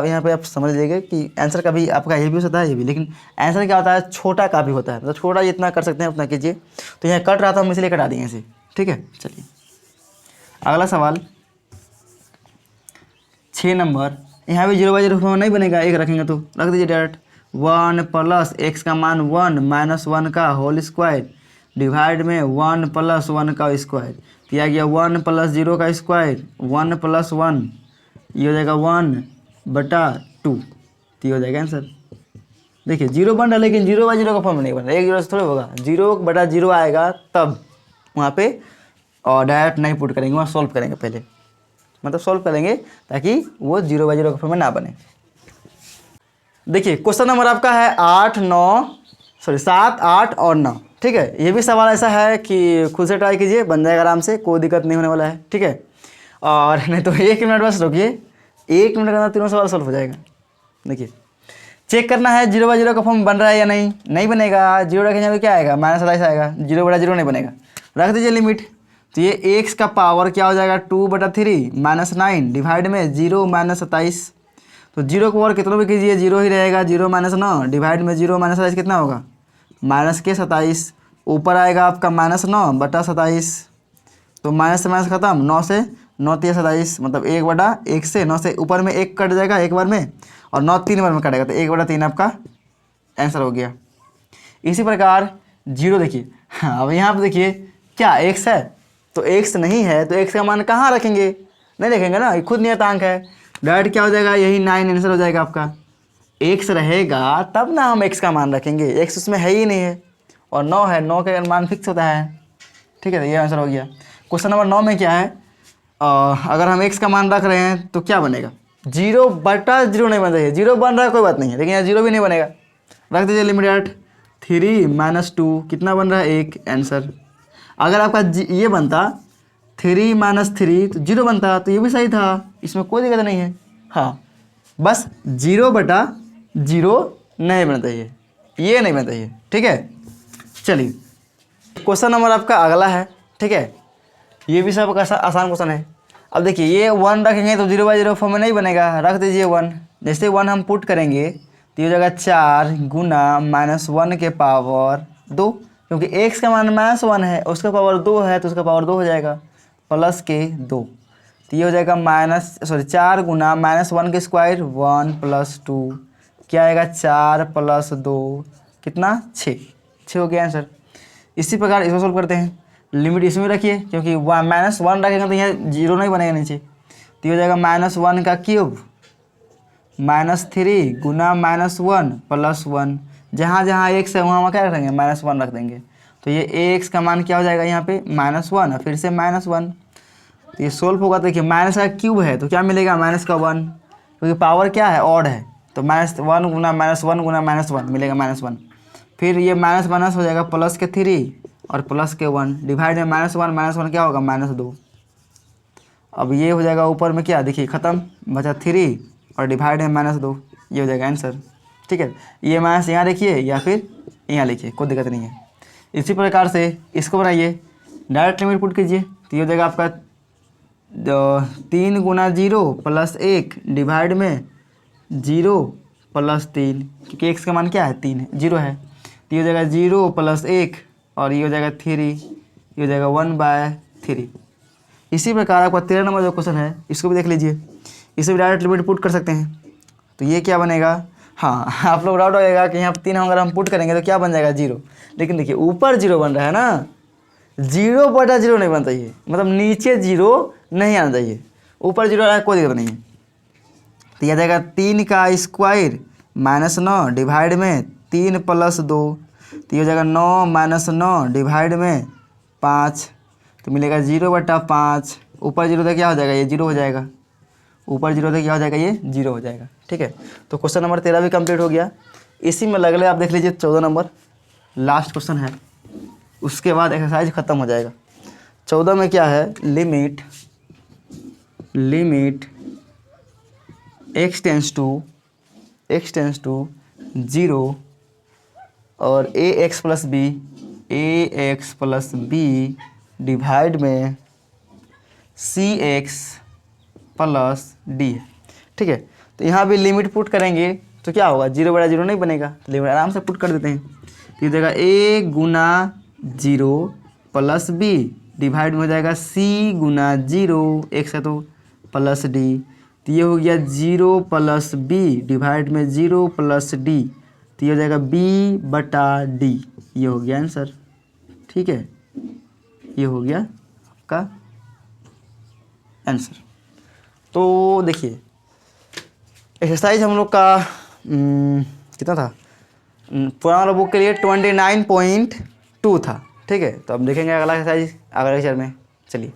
S1: यहाँ पे आप समझ लीजिएगा कि आंसर का भी आपका ये भी हो सकता है, ये भी, लेकिन आंसर क्या होता है, छोटा का भी होता है, मतलब छोटा जितना कर सकते हैं उतना कीजिए। तो यहाँ कट रहा था, हम इसलिए कटा दिए इसे। ठीक है, चलिए अगला सवाल 6 नंबर। यहाँ भी 0/0 फॉर्म नहीं बनेगा, 1 रखेंगे तो रख दीजिए डायरेक्ट, 1 + x का मान 1 - 1 का होल स्क्वायर डिवाइड में 1 + 1 का स्क्वायर, किया गया 1 + 0 का स्क्वायर, 1 + 1, ये हो जाएगा 1/2, तो ये हो जाएगा आंसर। देखिए 0 बन रहा है, लेकिन 0/0 का फॉर्म नहीं बन रहा, 1 0 से थोड़ा होगा, 0/0 आएगा तब वहाँ पे, और डायरेक्ट नहीं पुट करेंगे, वहाँ सॉल्व करेंगे पहले, मतलब सॉल्व करेंगे ताकि वो 0/0 का फॉर्म में ना बने। देखिए क्वेश्चन नंबर आपका है 7 8 और 9। ठीक है, ये भी सवाल ऐसा है कि खुद से ट्राई कीजिए, बन जाएगा आराम से, कोई दिक्कत नहीं होने वाला है। ठीक है, और नहीं तो 1 मिनट बस रुकिए, 1 मिनट के अंदर तीनों सवाल सॉल्व हो जाएगा। देखिए चेक करना है 0/0 का फॉर्म बन रहा है या नहीं, नहीं बनेगा, 0 रखेंगे तो क्या आएगा, -27 आएगा, 0/0 नहीं बनेगा, रख दीजिए लिमिट। तो ये x का पावर क्या हो जाएगा, 2/3 -9 डिवाइड में 0 - 27, तो 0 को और कितनों में कीजिए, 0 ही रहेगा, 0 - 9 डिवाइड में 0 - 27 कितना होगा, -27, ऊपर आएगा आपका -9/27, तो माइनस से माइनस खत्म, 9 से 9 3 27, मतलब 1/1 से 9 से ऊपर में 1 कट जाएगा एक बार में, और 9 3 बार में कटेगा, तो 1/3 आपका आंसर हो गया। इसी प्रकार 0 देखिए, हाँ अब यहाँ पर देखिए क्या x है, तो x नहीं है तो x का मान कहाँ रखेंगे, नहीं रखेंगे ना, ये खुद नियतांक है, डायरेक्ट क्या हो जाएगा, यही 9 आंसर हो जाएगा आपका। x रहेगा तब ना हम x का मान रखेंगे, x उसमें है ही नहीं है, और 9 है, 9 का मान फिक्स होता है। ठीक है, तो ये आंसर हो गया। क्वेश्चन नंबर 9 में क्या है, अगर हम x का मान रख रहे हैं तो क्या बनेगा, 0/0 नहीं बन रही है, 0 बन रहा है कोई बात नहीं है, लेकिन यहाँ 0 भी नहीं बनेगा, रख दीजिए लिमिट डायरेक्ट, 3 - 2 कितना बन रहा है, 1 आंसर। अगर आपका ये बनता 3 - 3 तो 0 बनता, तो ये भी सही था, इसमें कोई दिक्कत नहीं है। हाँ बस 0/0 नहीं बनता, ये नहीं बनता ये। ठीक है, चलिए क्वेश्चन नंबर आपका अगला है। ठीक है, ये भी सब आसान क्वेश्चन है। अब देखिए ये 1 रखेंगे तो 0/0 फॉर्म में नहीं बनेगा, रख दीजिए 1, जैसे 1 हम पुट करेंगे तो ये हो जाएगा 4 गुना -1 के पावर 2, क्योंकि x का मान -1 है, उसका पावर 2 है, तो उसका पावर 2 हो जाएगा, प्लस के 2, तो ये हो जाएगा 4 गुना -1 के स्क्वायर 1 + 2, क्या आएगा 4 + 2 कितना 6। 6 हो गया आंसर। इसी प्रकार इसको सोल्व करते हैं, लिमिट इसमें रखिए क्योंकि -1 रखेंगे तो यहाँ 0 नहीं बनेगा नीचे, तो ये हो जाएगा -1 का क्यूब -3 गुना -1 + 1, जहाँ जहाँ x है वहाँ क्या रखेंगे -1 रख देंगे, तो ये ax का मान क्या हो जाएगा यहाँ पे -1 और फिर से -1। तो ये सोल्व होगा तो देखिए माइनस का क्यूब है तो क्या मिलेगा -1 क्योंकि पावर क्या है ऑड है, तो -1 गुना -1 गुना -1 मिलेगा -1। फिर ये माइनस माइनस हो जाएगा प्लस के 3 और प्लस के 1 डिवाइड में -1 क्या होगा -2। अब ये हो जाएगा ऊपर में क्या देखिए ख़त्म, बचा 3 और डिवाइड में -2, ये हो जाएगा आंसर। ठीक है, ये माइनस यहाँ लिखिए या फिर यहाँ लिखिए, कोई दिक्कत नहीं है। इसी प्रकार से इसको बनाइए, डायरेक्ट लिमिट पुट कीजिए, तो ये हो जाएगा आपका 3 गुना 0 + 1 डिवाइड में 0 + 3, क्योंकि x का मान क्या है 3 है 0 है, तो ये हो जाएगा 0 + 1 और ये हो जाएगा 3, ये हो जाएगा 1/3। इसी प्रकार आपका 13 नंबर जो क्वेश्चन है इसको भी देख लीजिए, इसे भी डायरेक्ट लिमिट पुट कर सकते हैं, तो ये क्या बनेगा, हाँ आप लोग डाउट हो जाएगा कि यहाँ 3 अगर हम पुट करेंगे तो क्या बन जाएगा 0, लेकिन देखिए ऊपर 0 बन रहा है ना, 0/0 नहीं बनता चाहिए, मतलब नीचे 0 नहीं आना चाहिए, ऊपर 0 आ कोई दिक्कत नहीं है। तो यह जाएगा 3 का स्क्वायर -9 डिवाइड में 3 + 2, तो ये हो जाएगा 9 - 9 डिवाइड में 5, तो मिलेगा 0/5। ऊपर 0 तो क्या हो जाएगा ये 0 हो जाएगा, ऊपर 0 तो क्या हो जाएगा ये 0 हो जाएगा। ठीक है, तो क्वेश्चन नंबर 13 भी कंप्लीट हो गया। इसी में अगले आप देख लीजिए 14 नंबर लास्ट क्वेश्चन है, उसके बाद एक्सरसाइज ख़त्म हो जाएगा। 14 में क्या है, लिमिट x टेंस टू 0 और ax प्लस b डिवाइड में cx प्लस d है। ठीक है, तो यहाँ भी लिमिट पुट करेंगे तो क्या होगा 0/0 नहीं बनेगा, लिमिट आराम से पुट कर देते हैं, तो ये देगा a गुना 0 + b डिवाइड में हो जाएगा c गुना 0 x है तो प्लस d, तो ये हो गया 0 + b डिवाइड में 0 + d, तो ये हो जाएगा b/d, ये हो गया आंसर। ठीक है, ये हो गया आपका आंसर। तो देखिए एक्सरसाइज हम लोग का कितना था, पुराना बुक के लिए 29.2 था। ठीक है, तो अब देखेंगे अगला एक्सरसाइज अगले लेक्चर में, चलिए।